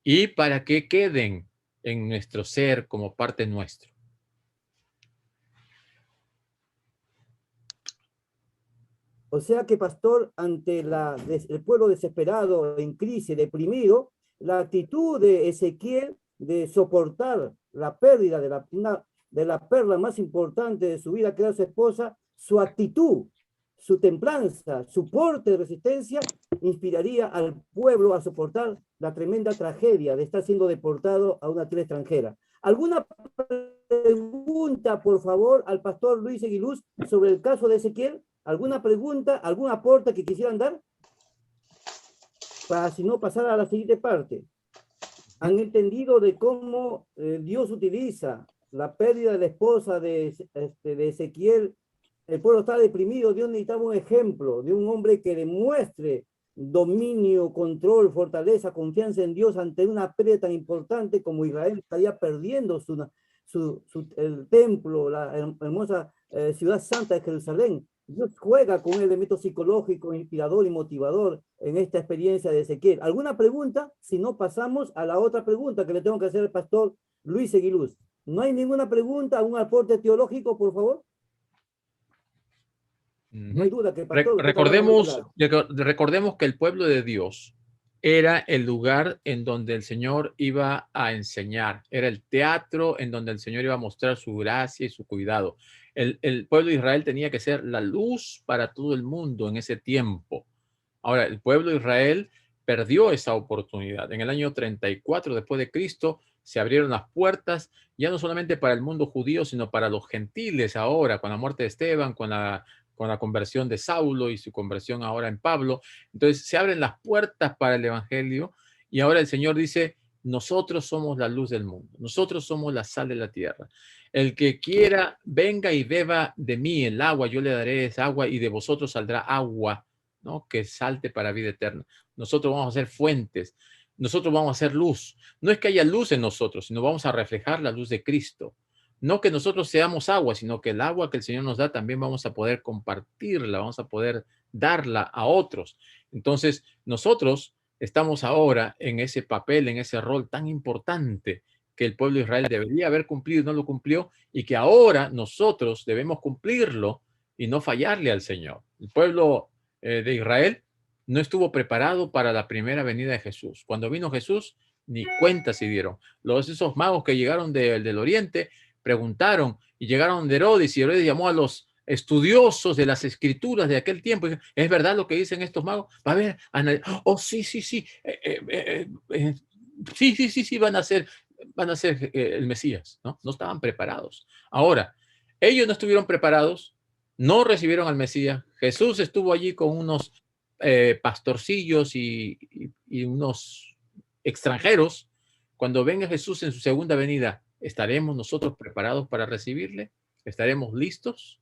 y para que queden en nuestro ser como parte nuestro. O sea que, pastor, ante el pueblo desesperado, en crisis, deprimido, la actitud de Ezequiel de soportar la pérdida de la perla más importante de su vida, que era su esposa, su actitud, su templanza, su porte de resistencia, inspiraría al pueblo a soportar la tremenda tragedia de estar siendo deportado a una tierra extranjera. ¿Alguna pregunta, por favor, al pastor Luis Eguiluz sobre el caso de Ezequiel? ¿Alguna pregunta, algún aporte que quisieran dar? Para si no pasar a la siguiente parte. ¿Han entendido de cómo Dios utiliza la pérdida de la esposa de Ezequiel? El pueblo está deprimido. Dios necesitaba un ejemplo de un hombre que demuestre dominio, control, fortaleza, confianza en Dios ante una pérdida tan importante como Israel estaría perdiendo el templo, la hermosa ciudad santa de Jerusalén. Dios juega con un elemento psicológico, inspirador y motivador en esta experiencia de Ezequiel. ¿Alguna pregunta? Si no, pasamos a la otra pregunta que le tengo que hacer al pastor Luis Eguiluz. ¿No hay ninguna pregunta, un aporte teológico, por favor? No hay duda que el pastor... Recordemos que el pueblo de Dios era el lugar en donde el Señor iba a enseñar, era el teatro en donde el Señor iba a mostrar su gracia y su cuidado. El pueblo de Israel tenía que ser la luz para todo el mundo en ese tiempo. Ahora, el pueblo de Israel perdió esa oportunidad. En el año 34 después de Cristo se abrieron las puertas, ya no solamente para el mundo judío, sino para los gentiles ahora, con la muerte de Esteban, con la conversión de Saulo y su conversión ahora en Pablo. Entonces se abren las puertas para el evangelio y ahora el Señor dice, nosotros somos la luz del mundo, nosotros somos la sal de la tierra. El que quiera, venga y beba de mí el agua, yo le daré esa agua y de vosotros saldrá agua, ¿no? Que salte para vida eterna. Nosotros vamos a ser fuentes, nosotros vamos a ser luz. No es que haya luz en nosotros, sino vamos a reflejar la luz de Cristo. No que nosotros seamos agua, sino que el agua que el Señor nos da también vamos a poder compartirla, vamos a poder darla a otros. Entonces, nosotros estamos ahora en ese papel, en ese rol tan importante que el pueblo de Israel debería haber cumplido y no lo cumplió, y que ahora nosotros debemos cumplirlo y no fallarle al Señor. El pueblo de Israel no estuvo preparado para la primera venida de Jesús. Cuando vino Jesús, ni cuenta se dieron. Esos magos que llegaron del oriente preguntaron y llegaron de Herodes, y Herodes llamó a los estudiosos de las escrituras de aquel tiempo. ¿Es verdad lo que dicen estos magos? Va a ver, oh, sí, sí, sí, sí, van a ser el Mesías, ¿no? No estaban preparados. Ahora, ellos no estuvieron preparados, no recibieron al Mesías. Jesús estuvo allí con unos pastorcillos y unos extranjeros. Cuando venga Jesús en su segunda venida, ¿estaremos nosotros preparados para recibirle? ¿Estaremos listos?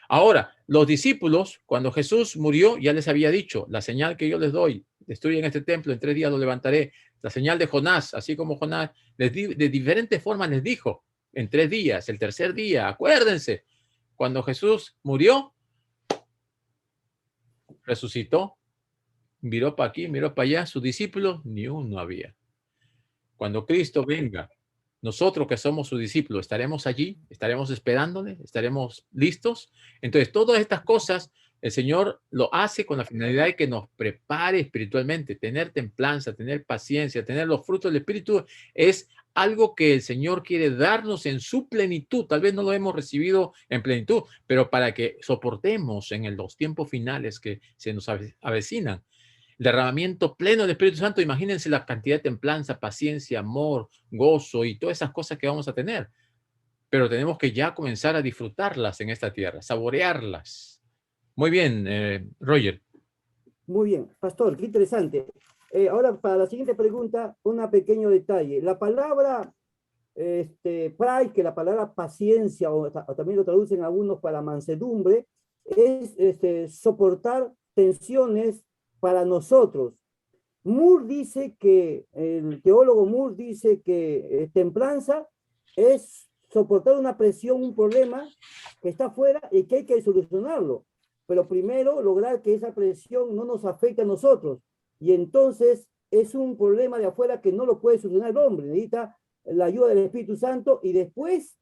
Ahora, los discípulos, cuando Jesús murió, ya les había dicho, la señal que yo les doy, destruyen este templo, en 3 días lo levantaré. La señal de Jonás, así como Jonás, de diferentes formas les dijo, en 3 días, el tercer día, acuérdense, cuando Jesús murió, resucitó, miró para aquí, miró para allá, sus discípulos, ni uno había. Cuando Cristo venga, nosotros que somos sus discípulos, ¿estaremos allí? ¿Estaremos esperándole? ¿Estaremos listos? Entonces, todas estas cosas, el Señor lo hace con la finalidad de que nos prepare espiritualmente. Tener templanza, tener paciencia, tener los frutos del Espíritu es algo que el Señor quiere darnos en su plenitud. Tal vez no lo hemos recibido en plenitud, pero para que soportemos en los tiempos finales que se nos avecinan. Derramamiento pleno del Espíritu Santo, imagínense la cantidad de templanza, paciencia, amor, gozo y todas esas cosas que vamos a tener. Pero tenemos que ya comenzar a disfrutarlas en esta tierra, saborearlas. Muy bien, Roger. Muy bien, pastor, qué interesante. Ahora, para la siguiente pregunta, un pequeño detalle. La palabra pride, que la palabra paciencia, o también lo traducen algunos para mansedumbre, es soportar tensiones para nosotros. Moore dice que, el teólogo Moore dice que templanza es soportar una presión, un problema que está afuera y que hay que solucionarlo. Pero primero lograr que esa presión no nos afecte a nosotros. Y entonces es un problema de afuera que no lo puede solucionar el hombre. Necesita la ayuda del Espíritu Santo y después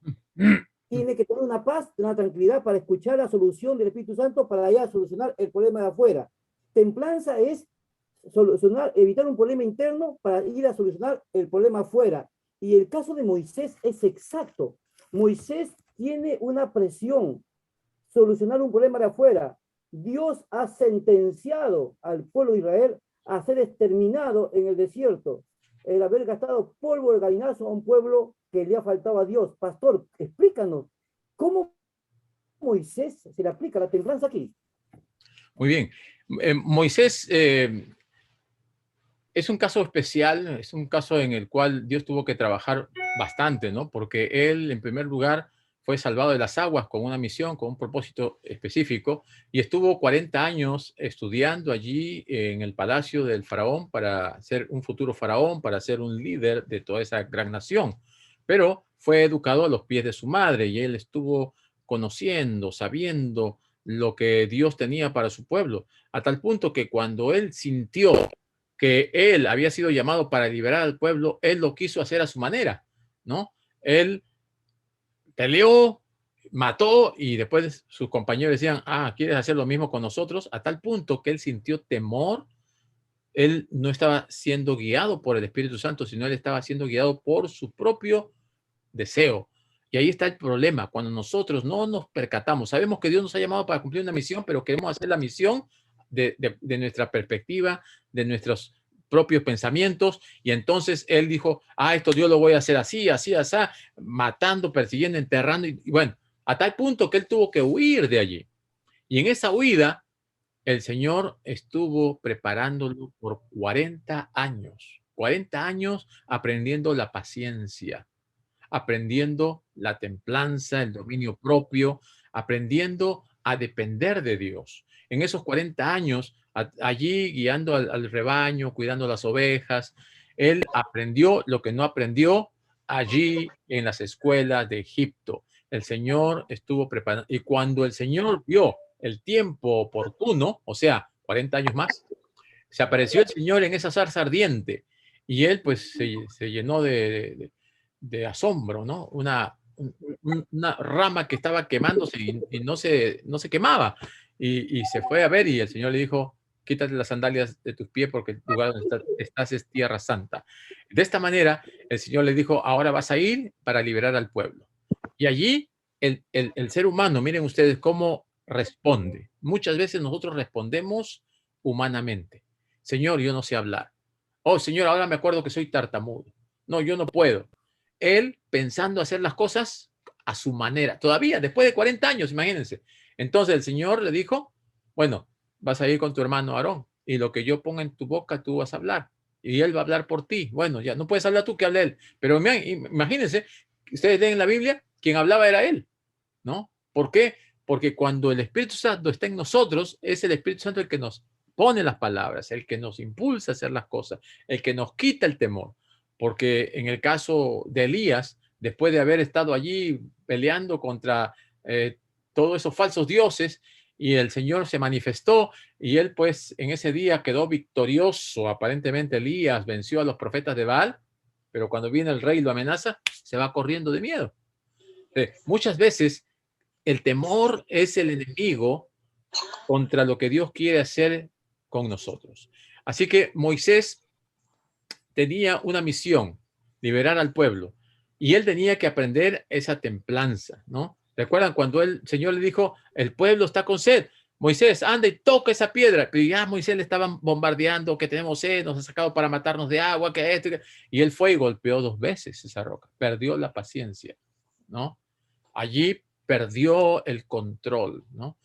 tiene que tener una paz, una tranquilidad para escuchar la solución del Espíritu Santo para ya solucionar el problema de afuera. Templanza es solucionar, evitar un problema interno para ir a solucionar el problema afuera. Y el caso de Moisés es exacto. Moisés tiene una presión, solucionar un problema de afuera. Dios ha sentenciado al pueblo de Israel a ser exterminado en el desierto, el haber gastado polvo de gallinazo a un pueblo que le ha faltado a Dios. Pastor, explícanos, ¿cómo Moisés se le aplica la templanza aquí? Muy bien. Moisés es un caso especial, es un caso en el cual Dios tuvo que trabajar bastante, ¿no? Porque él, en primer lugar, fue salvado de las aguas con una misión, con un propósito específico, y estuvo 40 años estudiando allí en el palacio del faraón para ser un futuro faraón, para ser un líder de toda esa gran nación. Pero fue educado a los pies de su madre y él estuvo conociendo, sabiendo lo que Dios tenía para su pueblo, a tal punto que cuando él sintió que él había sido llamado para liberar al pueblo, él lo quiso hacer a su manera, ¿no? Él peleó, mató y después sus compañeros decían, ¿quieres hacer lo mismo con nosotros? A tal punto que él sintió temor. Él no estaba siendo guiado por el Espíritu Santo, sino él estaba siendo guiado por su propio deseo. Y ahí está el problema, cuando nosotros no nos percatamos, sabemos que Dios nos ha llamado para cumplir una misión, pero queremos hacer la misión de nuestra perspectiva, de nuestros propios pensamientos, y entonces él dijo, esto yo lo voy a hacer así, así, así, matando, persiguiendo, enterrando, y bueno, a tal punto que él tuvo que huir de allí. Y en esa huida, el Señor estuvo preparándolo por 40 años aprendiendo la paciencia, aprendiendo la templanza, el dominio propio, aprendiendo a depender de Dios. En esos 40 años, allí guiando al rebaño, cuidando las ovejas, él aprendió lo que no aprendió allí en las escuelas de Egipto. El Señor estuvo preparando, y cuando el Señor vio el tiempo oportuno, o sea, 40 años más, se apareció el Señor en esa zarza ardiente y él pues se llenó de asombro, ¿no? Una rama que estaba quemándose y no se quemaba. Y se fue a ver y el Señor le dijo, quítate las sandalias de tus pies porque el lugar donde estás es tierra santa. De esta manera, el Señor le dijo, ahora vas a ir para liberar al pueblo. Y allí el ser humano, miren ustedes cómo responde. Muchas veces nosotros respondemos humanamente. Señor, yo no sé hablar. Oh, Señor, ahora me acuerdo que soy tartamudo. No, yo no puedo. Él pensando hacer las cosas a su manera. Todavía, después de 40 años, imagínense. Entonces el Señor le dijo, bueno, vas a ir con tu hermano Aarón y lo que yo ponga en tu boca, tú vas a hablar. Y él va a hablar por ti. Bueno, ya no puedes hablar tú, que hable él. Pero imagínense, ustedes leen en la Biblia, quien hablaba era él, ¿no? ¿Por qué? Porque cuando el Espíritu Santo está en nosotros, es el Espíritu Santo el que nos pone las palabras, el que nos impulsa a hacer las cosas, el que nos quita el temor. Porque en el caso de Elías, después de haber estado allí peleando contra todos esos falsos dioses, y el Señor se manifestó, y él pues en ese día quedó victorioso. Aparentemente Elías venció a los profetas de Baal, pero cuando viene el rey y lo amenaza, se va corriendo de miedo. Muchas veces el temor es el enemigo contra lo que Dios quiere hacer con nosotros. Así que Moisés tenía una misión, liberar al pueblo, y él tenía que aprender esa templanza, ¿no? ¿Recuerdan cuando el Señor le dijo, el pueblo está con sed? Moisés, anda y toca esa piedra. Pero ya Moisés le estaban bombardeando, que tenemos sed, nos ha sacado para matarnos de agua, que esto. Y él fue y golpeó 2 veces esa roca. Perdió la paciencia, ¿no? Allí perdió el control, ¿no?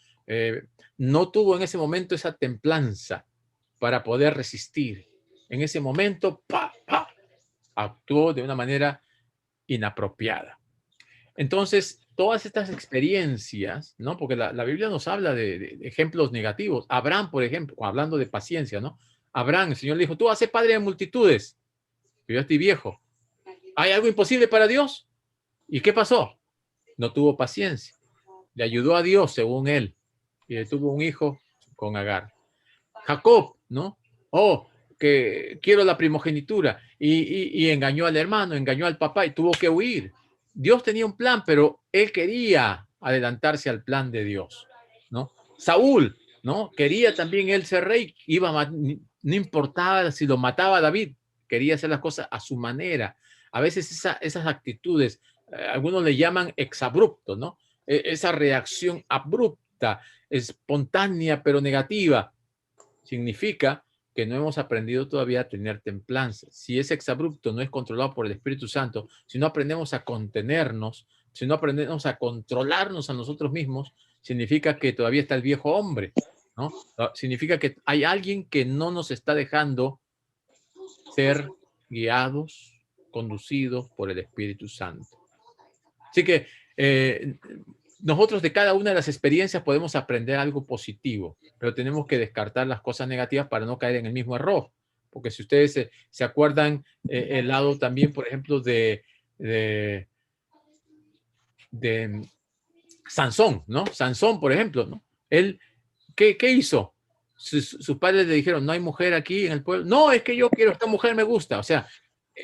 No tuvo en ese momento esa templanza para poder resistir. En ese momento, actuó de una manera inapropiada. Entonces, todas estas experiencias, ¿no? Porque la Biblia nos habla de ejemplos negativos. Abraham, por ejemplo, hablando de paciencia, ¿no? Abraham, el Señor le dijo, tú vas a ser padre de multitudes, pero yo estoy viejo. ¿Hay algo imposible para Dios? ¿Y qué pasó? No tuvo paciencia. Le ayudó a Dios, según él, y tuvo un hijo con Agar. Jacob, ¿no? Que quiero la primogenitura, y engañó al hermano, engañó al papá y tuvo que huir. Dios tenía un plan, pero él quería adelantarse al plan de Dios, ¿no? Saúl, ¿no? Quería también él ser rey, no importaba si lo mataba a David, quería hacer las cosas a su manera. A veces esas actitudes, algunos le llaman exabrupto, ¿no? Esa reacción abrupta, espontánea, pero negativa, significa que no hemos aprendido todavía a tener templanza. Si ese exabrupto no es controlado por el Espíritu Santo, si no aprendemos a contenernos, si no aprendemos a controlarnos a nosotros mismos, significa que todavía está el viejo hombre. ¿no? Significa que hay alguien que no nos está dejando ser guiados, conducidos por el Espíritu Santo. Así que nosotros de cada una de las experiencias podemos aprender algo positivo, pero tenemos que descartar las cosas negativas para no caer en el mismo error. Porque si ustedes se acuerdan el lado también, por ejemplo, de Sansón, ¿no? Sansón, por ejemplo, ¿no? Él, ¿qué hizo? Sus padres le dijeron, no hay mujer aquí en el pueblo. No, es que yo quiero, esta mujer me gusta. O sea,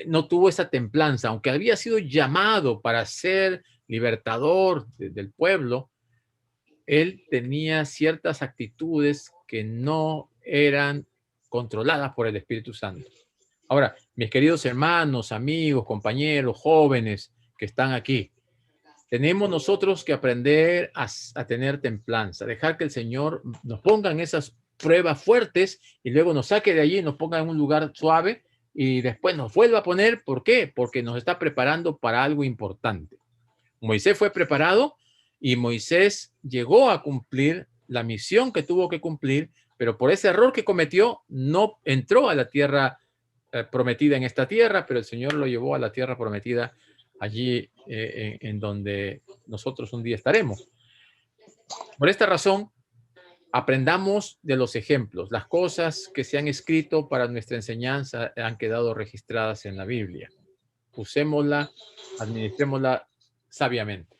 no tuvo esa templanza, aunque había sido llamado para ser libertador del pueblo, él tenía ciertas actitudes que no eran controladas por el Espíritu Santo. Ahora, mis queridos hermanos, amigos, compañeros, jóvenes que están aquí, tenemos nosotros que aprender a tener templanza, dejar que el Señor nos ponga en esas pruebas fuertes y luego nos saque de allí y nos ponga en un lugar suave y después nos vuelva a poner. ¿Por qué? Porque nos está preparando para algo importante. Moisés fue preparado y Moisés llegó a cumplir la misión que tuvo que cumplir, pero por ese error que cometió no entró a la tierra prometida en esta tierra, pero el Señor lo llevó a la tierra prometida allí en donde nosotros un día estaremos. Por esta razón, aprendamos de los ejemplos. Las cosas que se han escrito para nuestra enseñanza han quedado registradas en la Biblia. Usémosla, administrémosla sabiamente.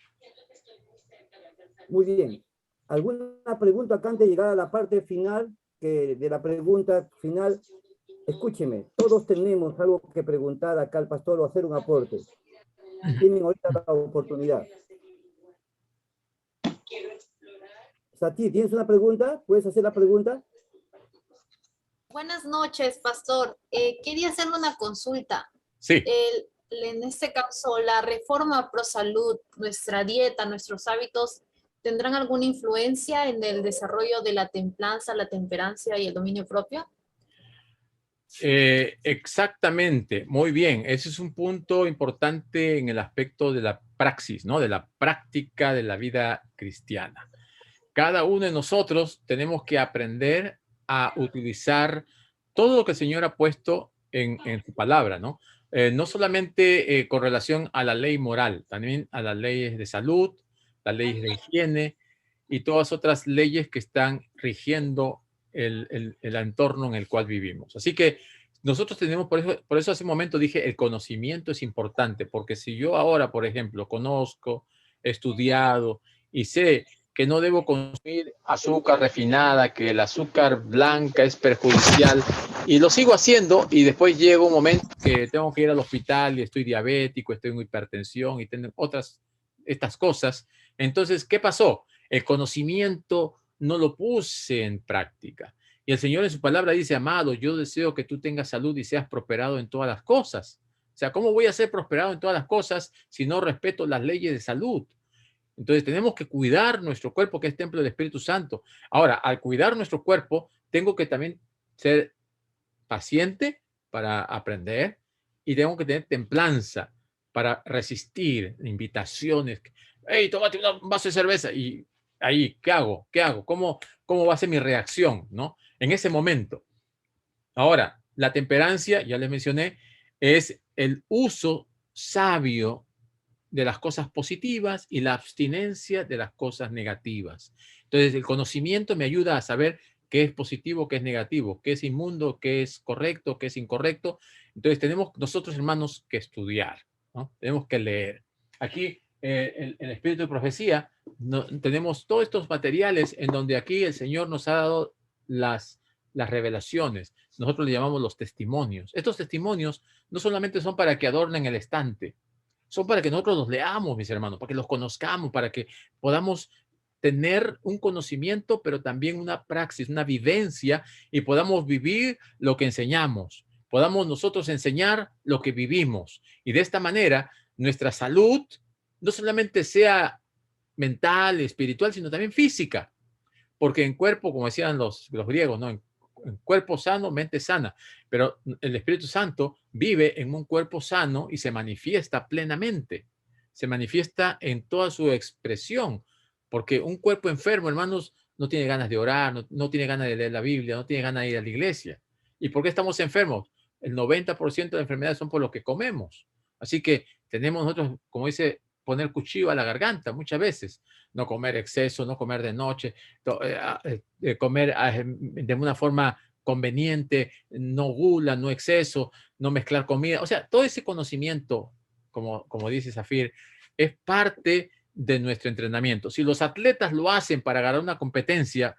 Muy bien. ¿Alguna pregunta acá antes de llegar a la parte final? Que de la pregunta final, escúcheme, todos tenemos algo que preguntar acá al pastor o hacer un aporte. Tienen ahorita la oportunidad. Sati, ¿tienes una pregunta? ¿Puedes hacer la pregunta? Buenas noches, pastor. Quería hacerle una consulta. Sí. En este caso, la reforma pro salud, nuestra dieta, nuestros hábitos, ¿tendrán alguna influencia en el desarrollo de la templanza, la temperancia y el dominio propio? Exactamente, muy bien. Ese es un punto importante en el aspecto de la praxis, ¿no? De la práctica de la vida cristiana. Cada uno de nosotros tenemos que aprender a utilizar todo lo que el Señor ha puesto en su palabra, ¿no? No solamente con relación a la ley moral, también a las leyes de salud, las leyes de higiene y todas otras leyes que están rigiendo el entorno en el cual vivimos. Así que nosotros tenemos, por eso hace un momento dije, el conocimiento es importante, porque si yo ahora, por ejemplo, conozco, he estudiado y sé que no debo consumir azúcar refinada, que el azúcar blanca es perjudicial, y lo sigo haciendo, y después llega un momento que tengo que ir al hospital y estoy diabético, estoy en hipertensión y tengo estas cosas. Entonces, ¿qué pasó? El conocimiento no lo puse en práctica. Y el Señor en su palabra dice, amado, yo deseo que tú tengas salud y seas prosperado en todas las cosas. O sea, ¿cómo voy a ser prosperado en todas las cosas si no respeto las leyes de salud? Entonces tenemos que cuidar nuestro cuerpo, que es templo del Espíritu Santo. Ahora, al cuidar nuestro cuerpo, tengo que también ser paciente para aprender y tengo que tener templanza para resistir invitaciones. Hey, tómate un vaso de cerveza. Y ahí, ¿qué hago? ¿Qué hago? ¿Cómo va a ser mi reacción, ¿no? En ese momento. Ahora, la temperancia, ya les mencioné, es el uso sabio de las cosas positivas y la abstinencia de las cosas negativas. Entonces, el conocimiento me ayuda a saber qué es positivo, qué es negativo, qué es inmundo, qué es correcto, qué es incorrecto. Entonces, tenemos nosotros, hermanos, que estudiar, ¿no? Tenemos que leer. Aquí, el Espíritu de Profecía, tenemos todos estos materiales en donde aquí el Señor nos ha dado las revelaciones. Nosotros le llamamos los testimonios. Estos testimonios no solamente son para que adornen el estante, son para que nosotros los leamos, mis hermanos, para que los conozcamos, para que podamos tener un conocimiento, pero también una praxis, una vivencia, y podamos vivir lo que enseñamos. Podamos nosotros enseñar lo que vivimos. Y de esta manera, nuestra salud no solamente sea mental, espiritual, sino también física. Porque en cuerpo, como decían los griegos, ¿no? En cuerpo sano, mente sana. Pero el Espíritu Santo vive en un cuerpo sano y se manifiesta plenamente. Se manifiesta en toda su expresión. Porque un cuerpo enfermo, hermanos, no tiene ganas de orar, no tiene ganas de leer la Biblia, no tiene ganas de ir a la iglesia. ¿Y por qué estamos enfermos? El 90% de las enfermedades son por lo que comemos. Así que tenemos nosotros, como dice, poner cuchillo a la garganta muchas veces. No comer exceso, no comer de noche, comer de una forma conveniente, no gula, no exceso, no mezclar comida. O sea, todo ese conocimiento, como dice Zafir, es parte de nuestro entrenamiento. Si los atletas lo hacen para ganar una competencia,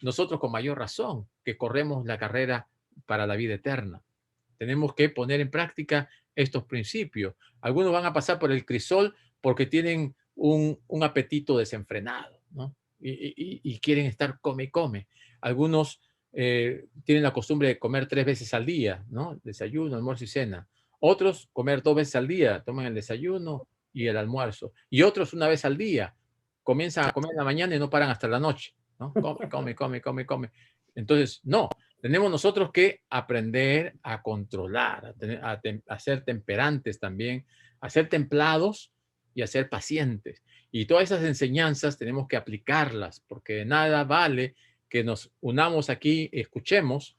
nosotros con mayor razón que corremos la carrera para la vida eterna. Tenemos que poner en práctica estos principios. Algunos van a pasar por el crisol porque tienen un apetito desenfrenado, ¿no? Y quieren estar come y come. Algunos tienen la costumbre de comer 3 veces al día, ¿no? Desayuno, almuerzo y cena. Otros comer 2 veces al día, toman el desayuno y el almuerzo. Y otros 1 vez al día. Comienzan a comer en la mañana y no paran hasta la noche, ¿no? Come. Entonces, no. Tenemos nosotros que aprender a controlar, a ser temperantes también, a ser templados y a ser pacientes. Y todas esas enseñanzas tenemos que aplicarlas, porque de nada vale que nos unamos aquí, escuchemos,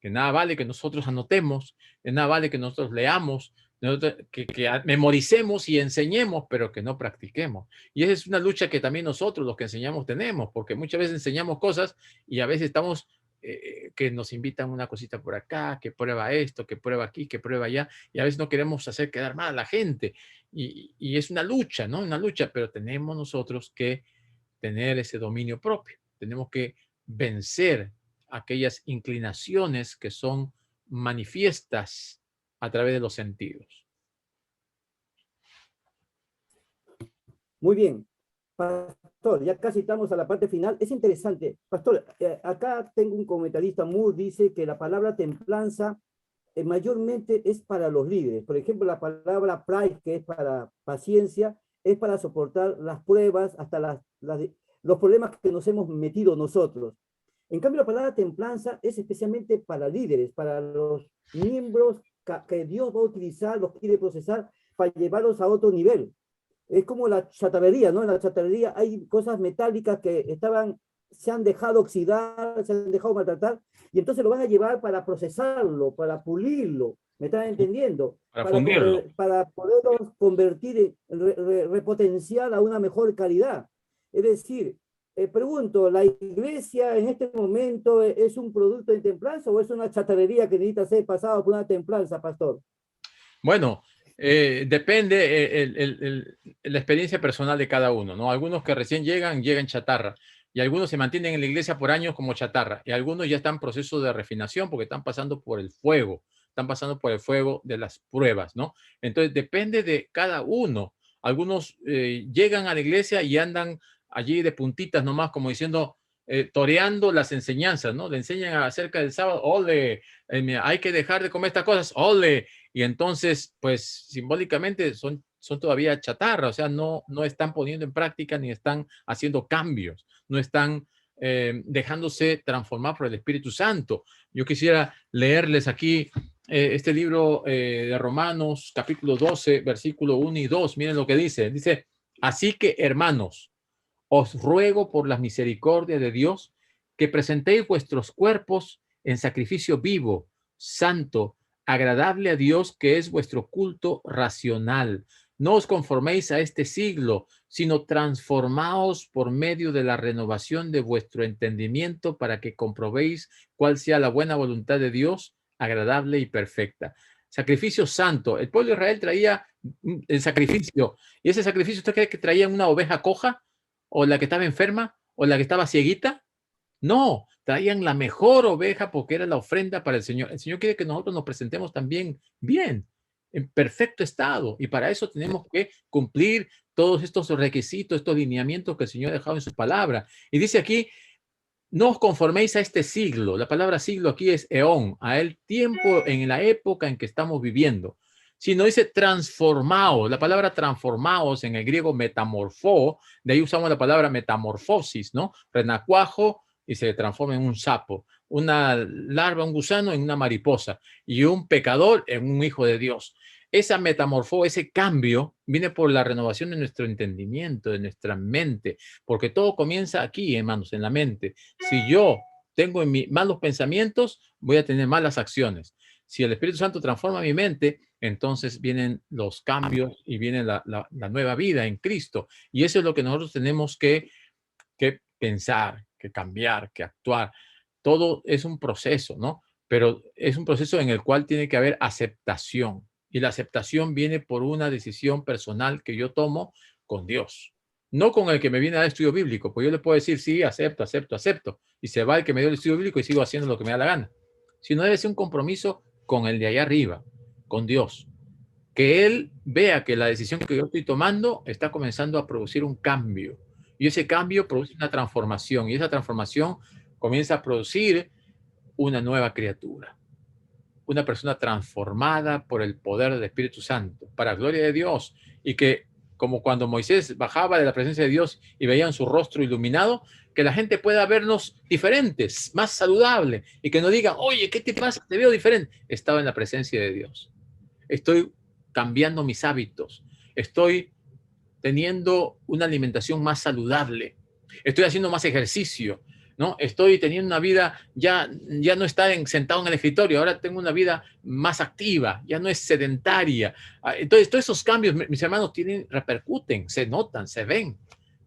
que nada vale que nosotros anotemos, de nada vale que nosotros leamos, que memoricemos y enseñemos, pero que no practiquemos. Y esa es una lucha que también nosotros, los que enseñamos, tenemos, porque muchas veces enseñamos cosas y a veces estamos que nos invitan una cosita por acá, que prueba esto, que prueba aquí, que prueba allá, y a veces no queremos hacer quedar mal a la gente. Y es una lucha, ¿no? Una lucha, pero tenemos nosotros que tener ese dominio propio. Tenemos que vencer aquellas inclinaciones que son manifiestas a través de los sentidos. Muy bien. Pastor, ya casi estamos a la parte final. Es interesante. Pastor, acá tengo un comentarista, Moore, dice que la palabra templanza mayormente es para los líderes. Por ejemplo, la palabra pride, que es para paciencia, es para soportar las pruebas, hasta los problemas que nos hemos metido nosotros. En cambio, la palabra templanza es especialmente para líderes, para los miembros que Dios va a utilizar, los quiere procesar para llevarlos a otro nivel. Es como la chatarrería, ¿no? En la chatarrería hay cosas metálicas que se han dejado oxidar, se han dejado maltratar, y entonces lo van a llevar para procesarlo, para pulirlo, ¿me están entendiendo? Para fundirlo. Para poderlos convertir, repotenciar a una mejor calidad. Es decir, pregunto, ¿la iglesia en este momento es un producto de templanza o es una chatarrería que necesita ser pasada por una templanza, pastor? Bueno, depende la experiencia personal de cada uno, ¿no? Algunos que recién llegan chatarra, y algunos se mantienen en la iglesia por años como chatarra, y algunos ya están en proceso de refinación porque están pasando por el fuego, de las pruebas, ¿no? Entonces depende de cada uno. Algunos llegan a la iglesia y andan allí de puntitas nomás, como diciendo, toreando las enseñanzas, ¿no? Le enseñan acerca del sábado, ole, hay que dejar de comer estas cosas, ole. Y entonces, pues, simbólicamente son todavía chatarra, o sea, no están poniendo en práctica ni están haciendo cambios, no están dejándose transformar por el Espíritu Santo. Yo quisiera leerles aquí este libro de Romanos, capítulo 12, versículo 1 y 2. Miren lo que dice. Dice, así que, hermanos, os ruego por la misericordia de Dios que presentéis vuestros cuerpos en sacrificio vivo, santo, agradable a Dios, que es vuestro culto racional. No os conforméis a este siglo, sino transformaos por medio de la renovación de vuestro entendimiento para que comprobéis cuál sea la buena voluntad de Dios, agradable y perfecta. Sacrificio santo. El pueblo de Israel traía el sacrificio. ¿Y ese sacrificio usted cree que traía una oveja coja? ¿O la que estaba enferma? ¿O la que estaba cieguita? No, traían la mejor oveja porque era la ofrenda para el Señor. El Señor quiere que nosotros nos presentemos también bien, en perfecto estado. Y para eso tenemos que cumplir todos estos requisitos, estos lineamientos que el Señor ha dejado en su palabra. Y dice aquí, no os conforméis a este siglo. La palabra siglo aquí es eón, a el tiempo, en la época en que estamos viviendo. Sino dice transformaos. La palabra transformaos en el griego metamorfó, de ahí usamos la palabra metamorfosis, ¿no? Renacuajo y se transforma en un sapo, una larva, un gusano en una mariposa y un pecador en un hijo de Dios. esa metamorfosis, ese cambio, viene por la renovación de nuestro entendimiento, de nuestra mente, porque todo comienza aquí, hermanos, en la mente. Si yo tengo en mí malos pensamientos, voy a tener malas acciones. Si el Espíritu Santo transforma mi mente, entonces vienen los cambios y viene la nueva vida en Cristo. Y eso es lo que nosotros tenemos que pensar, que cambiar, que actuar. Todo es un proceso, ¿no? Pero es un proceso en el cual tiene que haber aceptación. Y la aceptación viene por una decisión personal que yo tomo con Dios. No con el que me viene a dar estudio bíblico, pues yo le puedo decir, sí, acepto, acepto, acepto. Y se va el que me dio el estudio bíblico y sigo haciendo lo que me da la gana. Sino debe ser un compromiso con el de allá arriba, con Dios. Que Él vea que la decisión que yo estoy tomando está comenzando a producir un cambio. Y ese cambio produce una transformación. Y esa transformación comienza a producir una nueva criatura. Una persona transformada por el poder del Espíritu Santo, para gloria de Dios. Y que, como cuando Moisés bajaba de la presencia de Dios y veían su rostro iluminado, que la gente pueda vernos diferentes, más saludables. Y que no digan, oye, ¿qué te pasa? Te veo diferente. Estaba en la presencia de Dios. Estoy cambiando mis hábitos. Estoy teniendo una alimentación más saludable. Estoy haciendo más ejercicio, ¿no? Estoy teniendo una vida, ya no está sentado en el escritorio, ahora tengo una vida más activa, ya no es sedentaria. Entonces, todos esos cambios, mis hermanos, repercuten, se notan, se ven.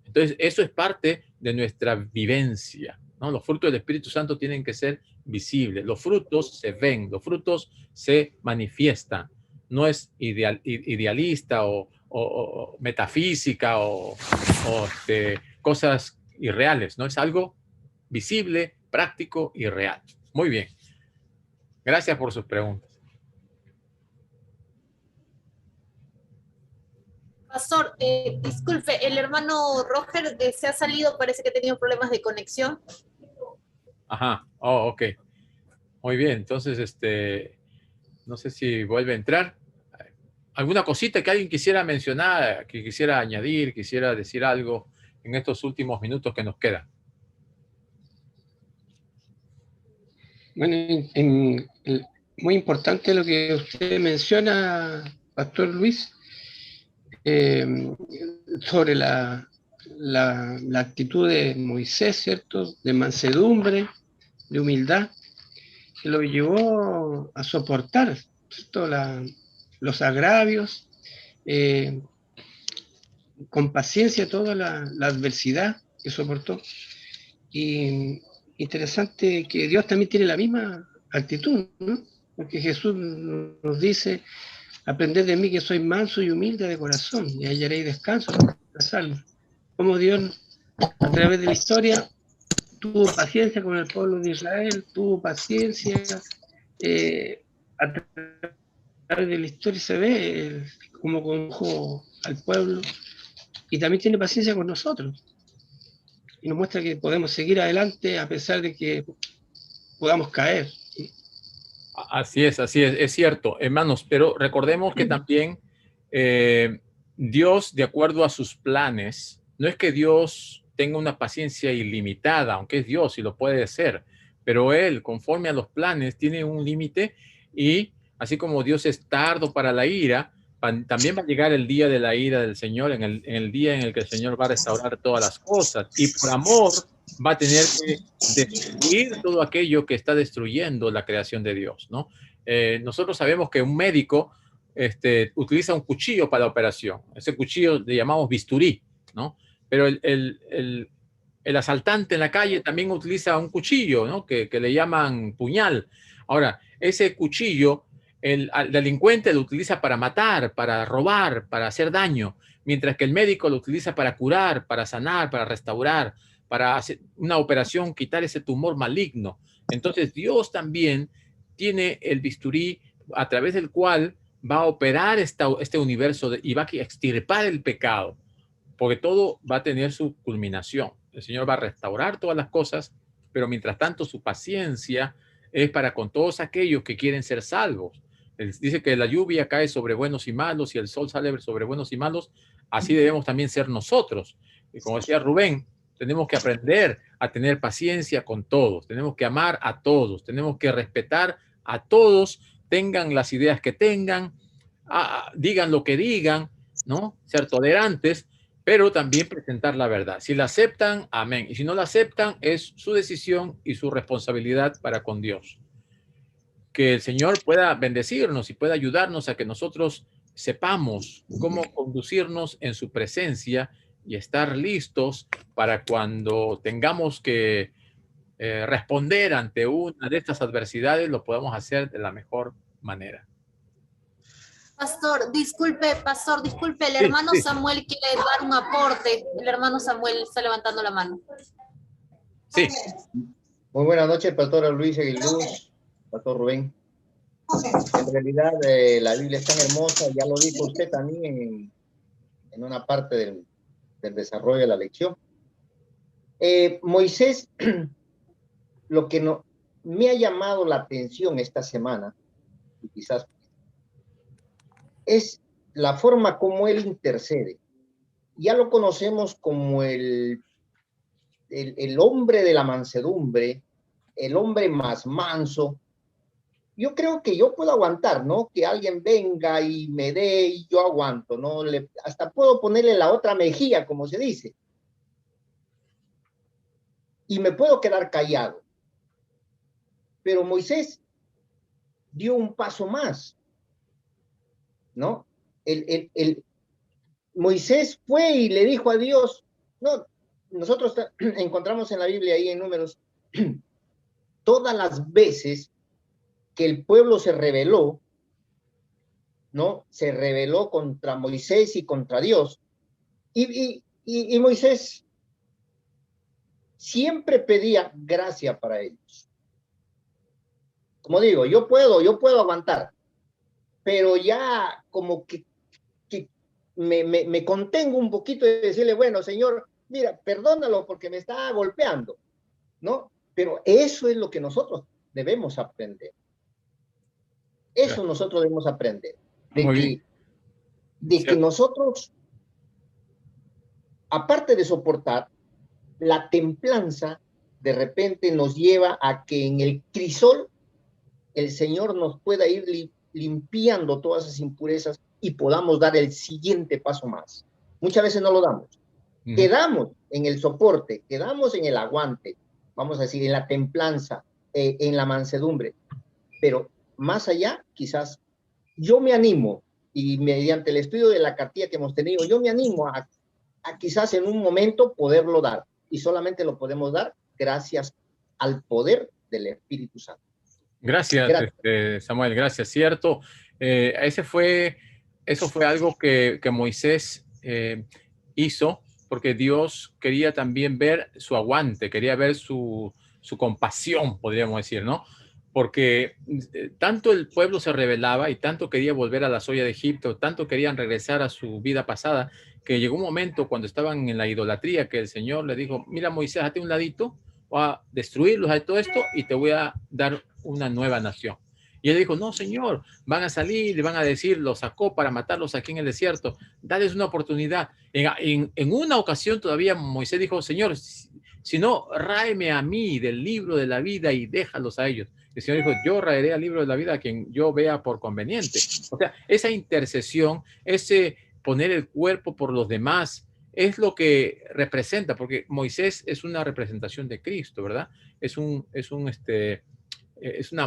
Entonces, eso es parte de nuestra vivencia, ¿no? Los frutos del Espíritu Santo tienen que ser visibles. Los frutos se ven, los frutos se manifiestan. No es idealista o metafísica o cosas irreales, ¿no? Es algo visible, práctico y real. Muy bien. Gracias por sus preguntas. Pastor, disculpe, el hermano Roger se ha salido, parece que ha tenido problemas de conexión. Ajá, oh, ok. Muy bien, entonces, no sé si vuelve a entrar. ¿Alguna cosita que alguien quisiera mencionar, que quisiera añadir, quisiera decir algo en estos últimos minutos que nos quedan? Bueno, muy importante lo que usted menciona, Pastor Luis, sobre la actitud de Moisés, ¿cierto? De mansedumbre, de humildad, que lo llevó a soportar, ¿cierto? Los agravios, con paciencia toda la adversidad que soportó. Y interesante que Dios también tiene la misma actitud, ¿no? Porque Jesús nos dice, aprended de mí que soy manso y humilde de corazón, y hallaréis descanso para las almas. Como Dios, a través de la historia, tuvo paciencia con el pueblo de Israel, tuvo paciencia, a través de la historia se ve cómo condujo al pueblo, y también tiene paciencia con nosotros. Y nos muestra que podemos seguir adelante a pesar de que podamos caer. Así es cierto, hermanos, pero recordemos que también Dios, de acuerdo a sus planes, no es que Dios tenga una paciencia ilimitada, aunque es Dios y lo puede hacer, pero Él, conforme a los planes, tiene un límite y así como Dios es tardo para la ira, también va a llegar el día de la ira del Señor, en el día en el que el Señor va a restaurar todas las cosas y por amor va a tener que destruir todo aquello que está destruyendo la creación de Dios, ¿no? Nosotros sabemos que un médico utiliza un cuchillo para la operación. Ese cuchillo le llamamos bisturí, ¿no? Pero el asaltante en la calle también utiliza un cuchillo, ¿no? Que le llaman puñal. Ahora, ese cuchillo, el delincuente lo utiliza para matar, para robar, para hacer daño, mientras que el médico lo utiliza para curar, para sanar, para restaurar, para hacer una operación, quitar ese tumor maligno. Entonces Dios también tiene el bisturí a través del cual va a operar este universo y va a extirpar el pecado, porque todo va a tener su culminación. El Señor va a restaurar todas las cosas, pero mientras tanto su paciencia es para con todos aquellos que quieren ser salvos. Él dice que la lluvia cae sobre buenos y malos y el sol sale sobre buenos y malos. Así debemos también ser nosotros. Y como decía Rubén, tenemos que aprender a tener paciencia con todos. Tenemos que amar a todos. Tenemos que respetar a todos, tengan las ideas que tengan, digan lo que digan, ¿no? Ser tolerantes, pero también presentar la verdad. Si la aceptan, amén. Y si no la aceptan, es su decisión y su responsabilidad para con Dios. Que el Señor pueda bendecirnos y pueda ayudarnos a que nosotros sepamos cómo conducirnos en su presencia y estar listos para cuando tengamos que responder ante una de estas adversidades, lo podamos hacer de la mejor manera. Pastor, disculpe, el Sí, hermano sí. Samuel quiere dar un aporte. El hermano Samuel está levantando la mano. Sí. Muy buenas noches, Pastor Luis Aguiluz, Pastor Rubén. En realidad, la Biblia es tan hermosa, ya lo dijo usted también en una parte del desarrollo de la lección. Moisés, lo que me ha llamado la atención esta semana, y quizás es la forma como él intercede. Ya lo conocemos como el hombre de la mansedumbre, el hombre más manso. Yo creo que yo puedo aguantar, ¿no? Que alguien venga y me dé y yo aguanto, ¿no? Hasta puedo ponerle la otra mejilla, como se dice. Y me puedo quedar callado. Pero Moisés dio un paso más, ¿no? Moisés fue y le dijo a Dios, no, nosotros encontramos en la Biblia ahí en Números, todas las veces que el pueblo se rebeló, ¿no? Se rebeló contra Moisés y contra Dios. Y Moisés siempre pedía gracia para ellos. Como digo, yo puedo aguantar, pero ya como que me contengo un poquito de decirle, bueno, Señor, mira, perdónalo porque me está golpeando, ¿no? Pero eso es lo que nosotros debemos aprender. Eso nosotros debemos aprender. De que nosotros, aparte de soportar, la templanza de repente nos lleva a que en el crisol el Señor nos pueda ir limpiando todas esas impurezas y podamos dar el siguiente paso más. Muchas veces no lo damos. Quedamos en el soporte, quedamos en el aguante, vamos a decir, en la templanza, en la mansedumbre. Pero más allá, quizás, yo me animo, y mediante el estudio de la cartilla que hemos tenido, yo me animo a quizás en un momento poderlo dar. Y solamente lo podemos dar gracias al poder del Espíritu Santo. Gracias. Samuel, gracias. Cierto, eso fue algo que Moisés hizo, porque Dios quería también ver su aguante, quería ver su compasión, podríamos decir, ¿no? Porque tanto el pueblo se rebelaba y tanto quería volver a la soya de Egipto, tanto querían regresar a su vida pasada, que llegó un momento cuando estaban en la idolatría que el Señor le dijo, mira Moisés, hazte un ladito, voy a destruirlos de todo esto y te voy a dar una nueva nación. Y él dijo, no, Señor, van a salir, le van a decir, los sacó para matarlos aquí en el desierto, dales una oportunidad. En una ocasión todavía Moisés dijo, Señor, si no, ráeme a mí del libro de la vida y déjalos a ellos. El Señor dijo, yo raeré al libro de la vida a quien yo vea por conveniente. O sea, esa intercesión, ese poner el cuerpo por los demás, es lo que representa, porque Moisés es una representación de Cristo, ¿verdad? Es una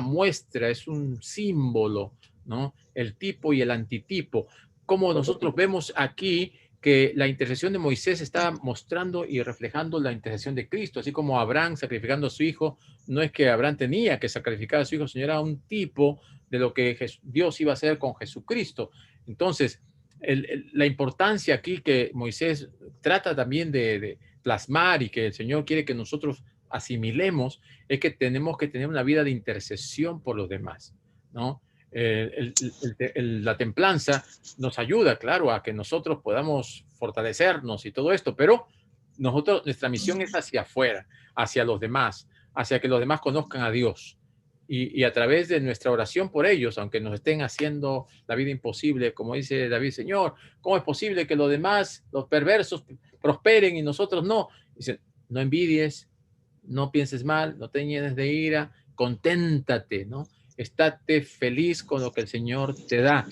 muestra, es un símbolo, ¿no? El tipo y el antitipo. Como nosotros vemos aquí que la intercesión de Moisés está mostrando y reflejando la intercesión de Cristo, así como Abraham sacrificando a su hijo, no es que Abraham tenía que sacrificar a su hijo, sino era un tipo de lo que Dios iba a hacer con Jesucristo. Entonces, la importancia aquí que Moisés trata también de plasmar y que el Señor quiere que nosotros asimilemos es que tenemos que tener una vida de intercesión por los demás, ¿no? La templanza nos ayuda, claro, a que nosotros podamos fortalecernos y todo esto, pero nuestra misión es hacia afuera, hacia los demás, hacia que los demás conozcan a Dios. Y a través de nuestra oración por ellos, aunque nos estén haciendo la vida imposible, como dice David, Señor, ¿cómo es posible que los demás, los perversos, prosperen y nosotros no? Dice, no envidies, no pienses mal, no te llenes de ira, conténtate, ¿no? Estate feliz con lo que el Señor te da.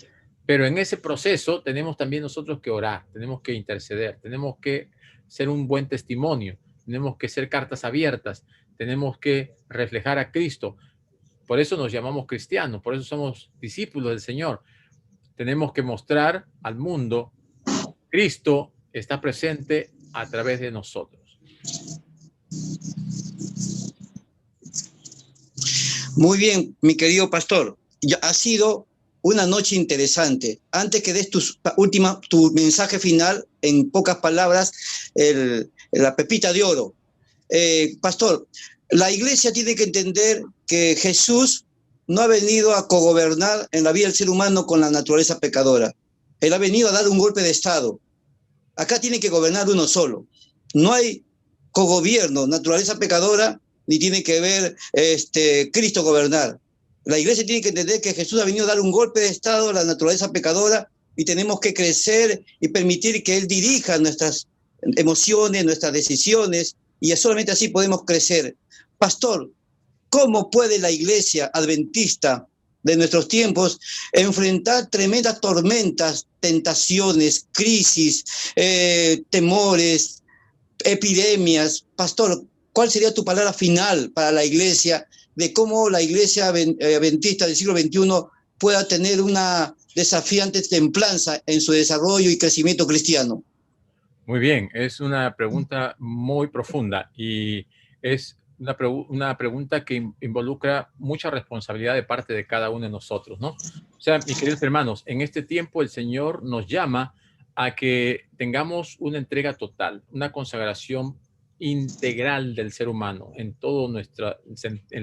Pero en ese proceso tenemos también nosotros que orar, tenemos que interceder, tenemos que ser un buen testimonio, tenemos que ser cartas abiertas, tenemos que reflejar a Cristo. Por eso nos llamamos cristianos, por eso somos discípulos del Señor. Tenemos que mostrar al mundo Cristo está presente a través de nosotros. Muy bien, mi querido pastor. Ya ha sido una noche interesante. Antes que des tu mensaje final, en pocas palabras, la pepita de oro. Pastor, la iglesia tiene que entender que Jesús no ha venido a cogobernar en la vida del ser humano con la naturaleza pecadora. Él ha venido a dar un golpe de Estado. Acá tiene que gobernar uno solo. No hay cogobierno, naturaleza pecadora, ni tiene que ver Cristo gobernar. La iglesia tiene que entender que Jesús ha venido a dar un golpe de Estado a la naturaleza pecadora y tenemos que crecer y permitir que Él dirija nuestras emociones, nuestras decisiones, y solamente así podemos crecer. Pastor, ¿cómo puede la iglesia adventista de nuestros tiempos enfrentar tremendas tormentas, tentaciones, crisis, temores, epidemias? Pastor, ¿cuál sería tu palabra final para la iglesia de cómo la iglesia adventista del siglo XXI pueda tener una desafiante templanza en su desarrollo y crecimiento cristiano? Muy bien, es una pregunta muy profunda y es una pregunta que involucra mucha responsabilidad de parte de cada uno de nosotros, ¿no? O sea, mis queridos hermanos, en este tiempo el Señor nos llama a que tengamos una entrega total, una consagración integral del ser humano en todo el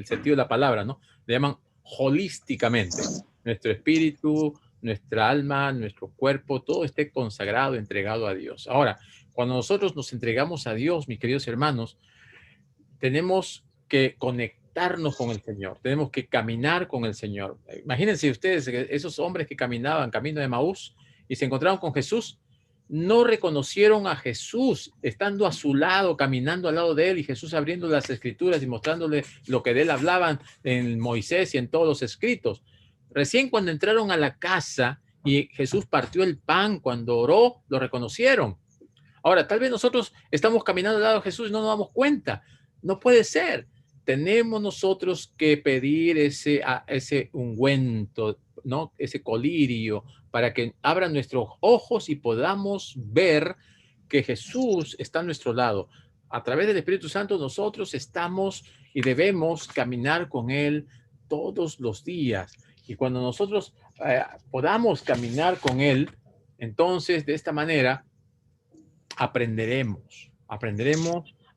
sentido de la palabra, ¿no? Le llaman holísticamente. Nuestro espíritu, nuestra alma, nuestro cuerpo, todo esté consagrado, entregado a Dios. Ahora, cuando nosotros nos entregamos a Dios, mis queridos hermanos, tenemos que conectarnos con el Señor, tenemos que caminar con el Señor. Imagínense ustedes, esos hombres que caminaban camino de Maús y se encontraron con Jesús, no reconocieron a Jesús estando a su lado, caminando al lado de él, y Jesús abriendo las escrituras y mostrándole lo que de él hablaban en Moisés y en todos los escritos. Recién cuando entraron a la casa y Jesús partió el pan, cuando oró, lo reconocieron. Ahora, tal vez nosotros estamos caminando al lado de Jesús y no nos damos cuenta. No puede ser. Tenemos nosotros que pedir ese ungüento, ¿no? Ese colirio, para que abran nuestros ojos y podamos ver que Jesús está a nuestro lado. A través del Espíritu Santo nosotros estamos y debemos caminar con Él todos los días. Y cuando nosotros podamos caminar con Él, entonces de esta manera aprenderemos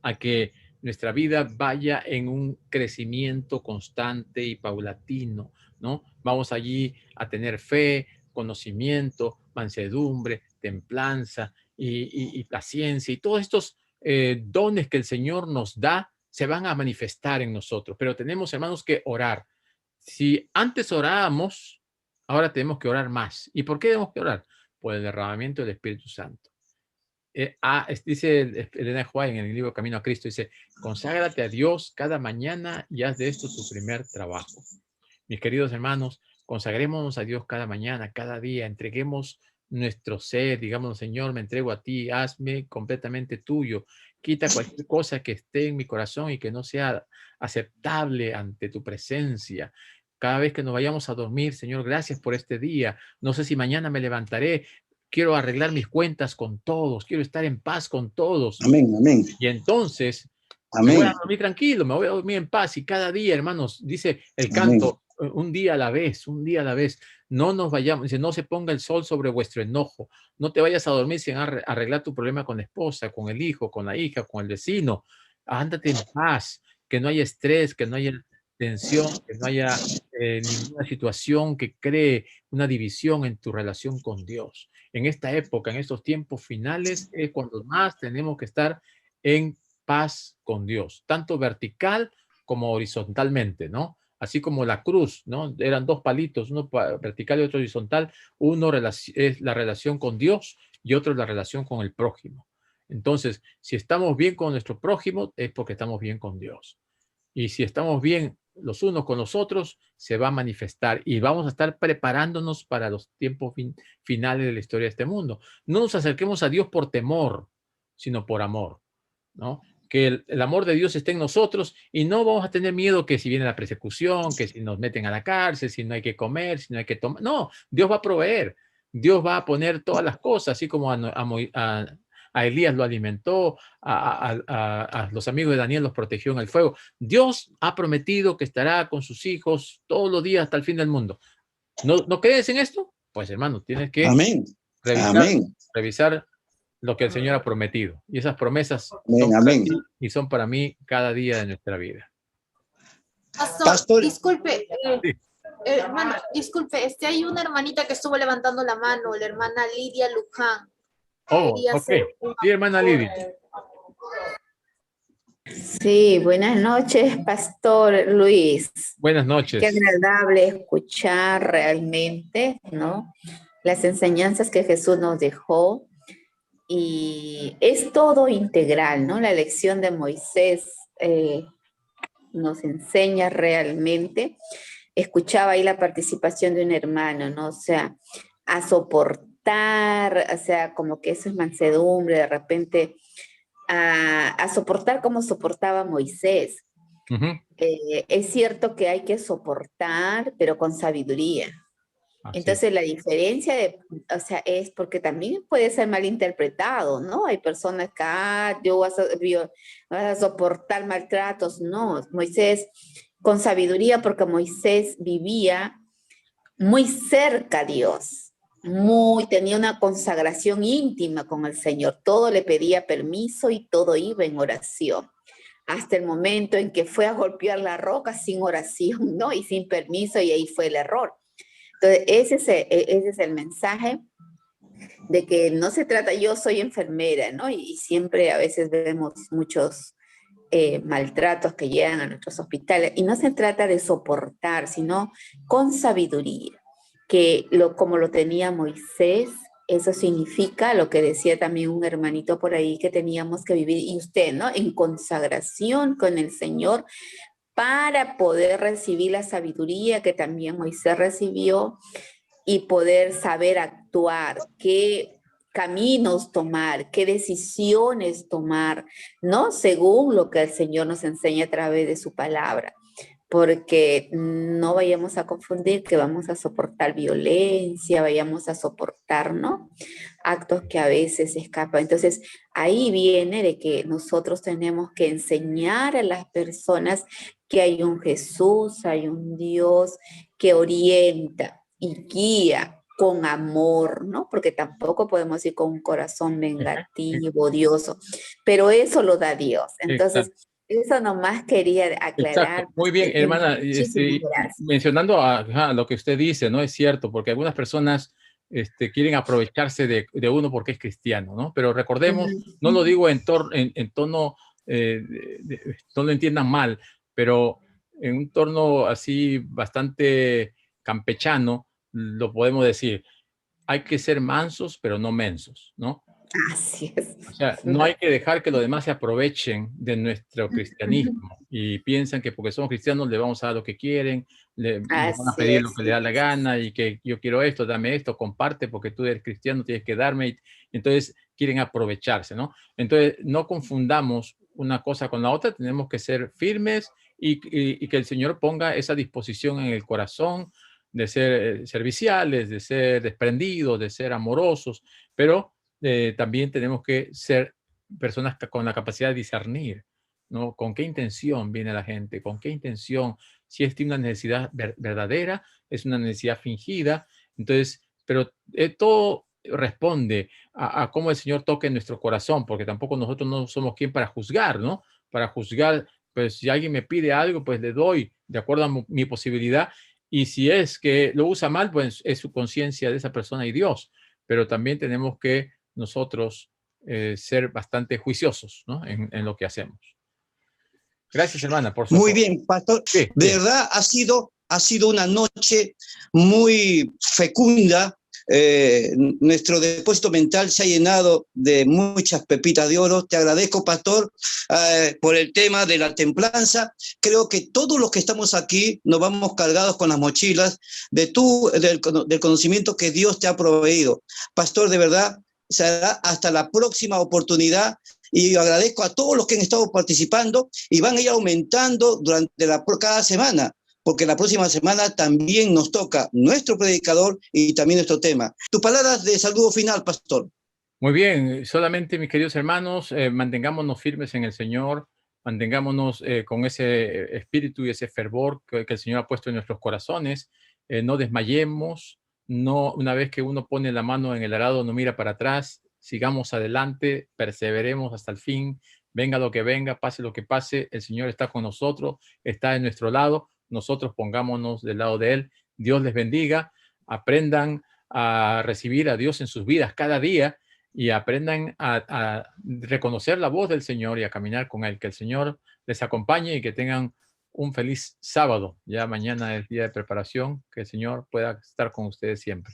a que nuestra vida vaya en un crecimiento constante y paulatino, ¿no? Vamos allí a tener fe, conocimiento, mansedumbre, templanza y paciencia, y todos estos dones que el Señor nos da se van a manifestar en nosotros. Pero tenemos, hermanos, que orar. Si antes orábamos, ahora tenemos que orar más. ¿Y por qué tenemos que orar? Por el derramamiento del Espíritu Santo. Dice Elena de White en el libro Camino a Cristo, dice: conságrate a Dios cada mañana y haz de esto tu primer trabajo. Mis queridos hermanos, consagrémonos a Dios cada mañana, cada día, entreguemos nuestro ser, digamos: Señor, me entrego a ti, hazme completamente tuyo, quita cualquier cosa que esté en mi corazón y que no sea aceptable ante tu presencia. Cada vez que nos vayamos a dormir, Señor, gracias por este día. No sé si mañana me levantaré. Quiero arreglar mis cuentas con todos. Quiero estar en paz con todos. Amén, amén. Y entonces, amén, me voy a dormir tranquilo, me voy a dormir en paz. Y cada día, hermanos, dice el canto, amén, un día a la vez, un día a la vez. No nos vayamos, dice: no se ponga el sol sobre vuestro enojo. No te vayas a dormir sin arreglar tu problema con la esposa, con el hijo, con la hija, con el vecino. Ándate en paz, que no haya estrés, que no haya tensión, que no haya ninguna situación que cree una división en tu relación con Dios. En esta época, en estos tiempos finales, es cuando más tenemos que estar en paz con Dios, tanto vertical como horizontalmente, ¿no? Así como la cruz, ¿no? Eran dos palitos, uno vertical y otro horizontal. Uno es la relación con Dios y otro es la relación con el prójimo. Entonces, si estamos bien con nuestro prójimo, es porque estamos bien con Dios. Y si estamos bien los unos con los otros, se va a manifestar y vamos a estar preparándonos para los tiempos finales de la historia de este mundo. No nos acerquemos a Dios por temor, sino por amor, ¿no? Que el amor de Dios esté en nosotros y no vamos a tener miedo que si viene la persecución, que si nos meten a la cárcel, si no hay que comer, si no hay que tomar. No, Dios va a proveer. Dios va a poner todas las cosas, así como a Elías lo alimentó, a los amigos de Daniel los protegió en el fuego. Dios ha prometido que estará con sus hijos todos los días hasta el fin del mundo. ¿No crees en esto? Pues hermano, tienes que revisar lo que el Señor ha prometido. Y esas promesas son para ti y son para mí cada día de nuestra vida. Pastor, disculpe. Sí. Hermano, disculpe, hay una hermanita que estuvo levantando la mano, la hermana Lidia Luján. Oh, ok. Sí, hermana Lidia. Sí, buenas noches, Pastor Luis. Buenas noches. Qué agradable escuchar realmente, ¿no? Las enseñanzas que Jesús nos dejó. Y es todo integral, ¿no? La lección de Moisés nos enseña realmente. Escuchaba ahí la participación de un hermano, ¿no? O sea, a soportar, o sea, como que eso es mansedumbre, de repente, a soportar como soportaba Moisés. Es cierto que hay que soportar, pero con sabiduría. Entonces la diferencia o sea, es porque también puede ser malinterpretado, ¿no? Hay personas que, vas a soportar maltratos. No, Moisés con sabiduría, porque Moisés vivía muy cerca a Dios, tenía una consagración íntima con el Señor, todo le pedía permiso y todo iba en oración. Hasta el momento en que fue a golpear la roca sin oración, ¿no? Y sin permiso, y ahí fue el error. Entonces, ese es el mensaje de que no se trata, yo soy enfermera, ¿no? Y siempre a veces vemos muchos maltratos que llegan a nuestros hospitales, y no se trata de soportar, sino con sabiduría, que como lo tenía Moisés, eso significa lo que decía también un hermanito por ahí, que teníamos que vivir, y usted, ¿no? En consagración con el Señor, para poder recibir la sabiduría que también Moisés recibió y poder saber actuar, qué caminos tomar, qué decisiones tomar, ¿no? Según lo que el Señor nos enseña a través de su palabra. Porque no vayamos a confundir que vamos a soportar violencia, vayamos a soportar, ¿no? Actos que a veces escapan. Entonces, ahí viene de que nosotros tenemos que enseñar a las personas que hay un Jesús, hay un Dios que orienta y guía con amor, ¿no? Porque tampoco podemos ir con un corazón vengativo, odioso, pero eso lo da Dios. Entonces, eso nomás quería aclarar. Exacto. Muy bien, hermana. Mencionando a lo que usted dice, ¿no? Es cierto, porque algunas personas quieren aprovecharse de uno porque es cristiano, ¿no? Pero recordemos, no lo digo en tono, no lo entiendan mal, pero en un tono así bastante campechano, lo podemos decir. Hay que ser mansos, pero no mensos, ¿no? Así es. O sea, no hay que dejar que los demás se aprovechen de nuestro cristianismo y piensan que porque somos cristianos le vamos a dar lo que quieren, le van a pedir lo que le da la gana, y que yo quiero esto, dame esto, comparte porque tú eres cristiano, tienes que darme. Y entonces quieren aprovecharse, ¿no? Entonces no confundamos una cosa con la otra, tenemos que ser firmes y que el Señor ponga esa disposición en el corazón de ser serviciales, de ser desprendidos, de ser amorosos, pero también tenemos que ser personas con la capacidad de discernir, ¿no? ¿Con qué intención viene la gente? ¿Con qué intención? Si es una necesidad verdadera, es una necesidad fingida. Entonces, pero todo responde a cómo el Señor toque en nuestro corazón, porque tampoco nosotros no somos quien para juzgar, ¿no? Para juzgar, pues si alguien me pide algo, pues le doy de acuerdo a mi posibilidad. Y si es que lo usa mal, pues es su conciencia de esa persona y Dios. Pero también tenemos que nosotros ser bastante juiciosos, ¿no? en lo que hacemos. Gracias, hermana, por su Muy bien, pastor. Sí, de verdad ha sido una noche muy fecunda, nuestro depósito mental se ha llenado de muchas pepitas de oro. Te agradezco, pastor, por el tema de la templanza. Creo que todos los que estamos aquí nos vamos cargados con las mochilas del conocimiento que Dios te ha proveído. Pastor, de verdad, será hasta la próxima oportunidad. Y yo agradezco a todos los que han estado participando y van a ir aumentando durante cada semana, porque la próxima semana también nos toca nuestro predicador y también nuestro tema. Tu palabra de saludo final, pastor. Muy bien, solamente mis queridos hermanos, mantengámonos firmes en el Señor, mantengámonos con ese espíritu y ese fervor que el Señor ha puesto en nuestros corazones, no desmayemos, no, una vez que uno pone la mano en el arado no mira para atrás, sigamos adelante, perseveremos hasta el fin, venga lo que venga, pase lo que pase, el Señor está con nosotros, está en nuestro lado, nosotros pongámonos del lado de Él. Dios les bendiga, aprendan a recibir a Dios en sus vidas cada día y aprendan a reconocer la voz del Señor y a caminar con Él. Que el Señor les acompañe y que tengan un feliz sábado. Ya mañana es día de preparación, que el Señor pueda estar con ustedes siempre.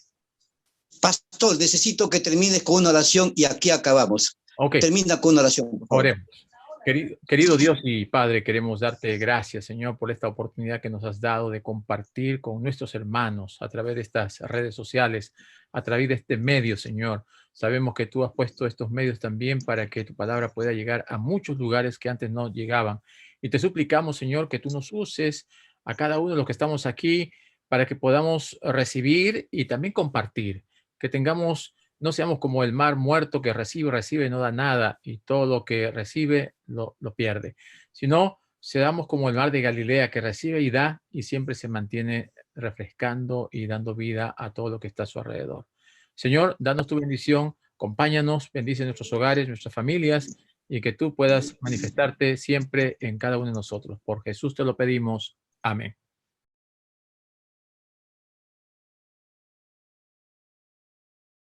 Pastor, necesito que termines con una oración y aquí acabamos. Okay. Termina con una oración, por favor. Oremos. Querido Dios y Padre, queremos darte gracias, Señor, por esta oportunidad que nos has dado de compartir con nuestros hermanos a través de estas redes sociales, a través de este medio, Señor. Sabemos que tú has puesto estos medios también para que tu palabra pueda llegar a muchos lugares que antes no llegaban. Y te suplicamos, Señor, que tú nos uses a cada uno de los que estamos aquí para que podamos recibir y también compartir, que tengamos... No seamos como el mar muerto que recibe y no da nada, y todo lo que recibe lo pierde. Sino seamos como el mar de Galilea que recibe y da y siempre se mantiene refrescando y dando vida a todo lo que está a su alrededor. Señor, danos tu bendición, acompáñanos, bendice nuestros hogares, nuestras familias, y que tú puedas manifestarte siempre en cada uno de nosotros. Por Jesús te lo pedimos. Amén.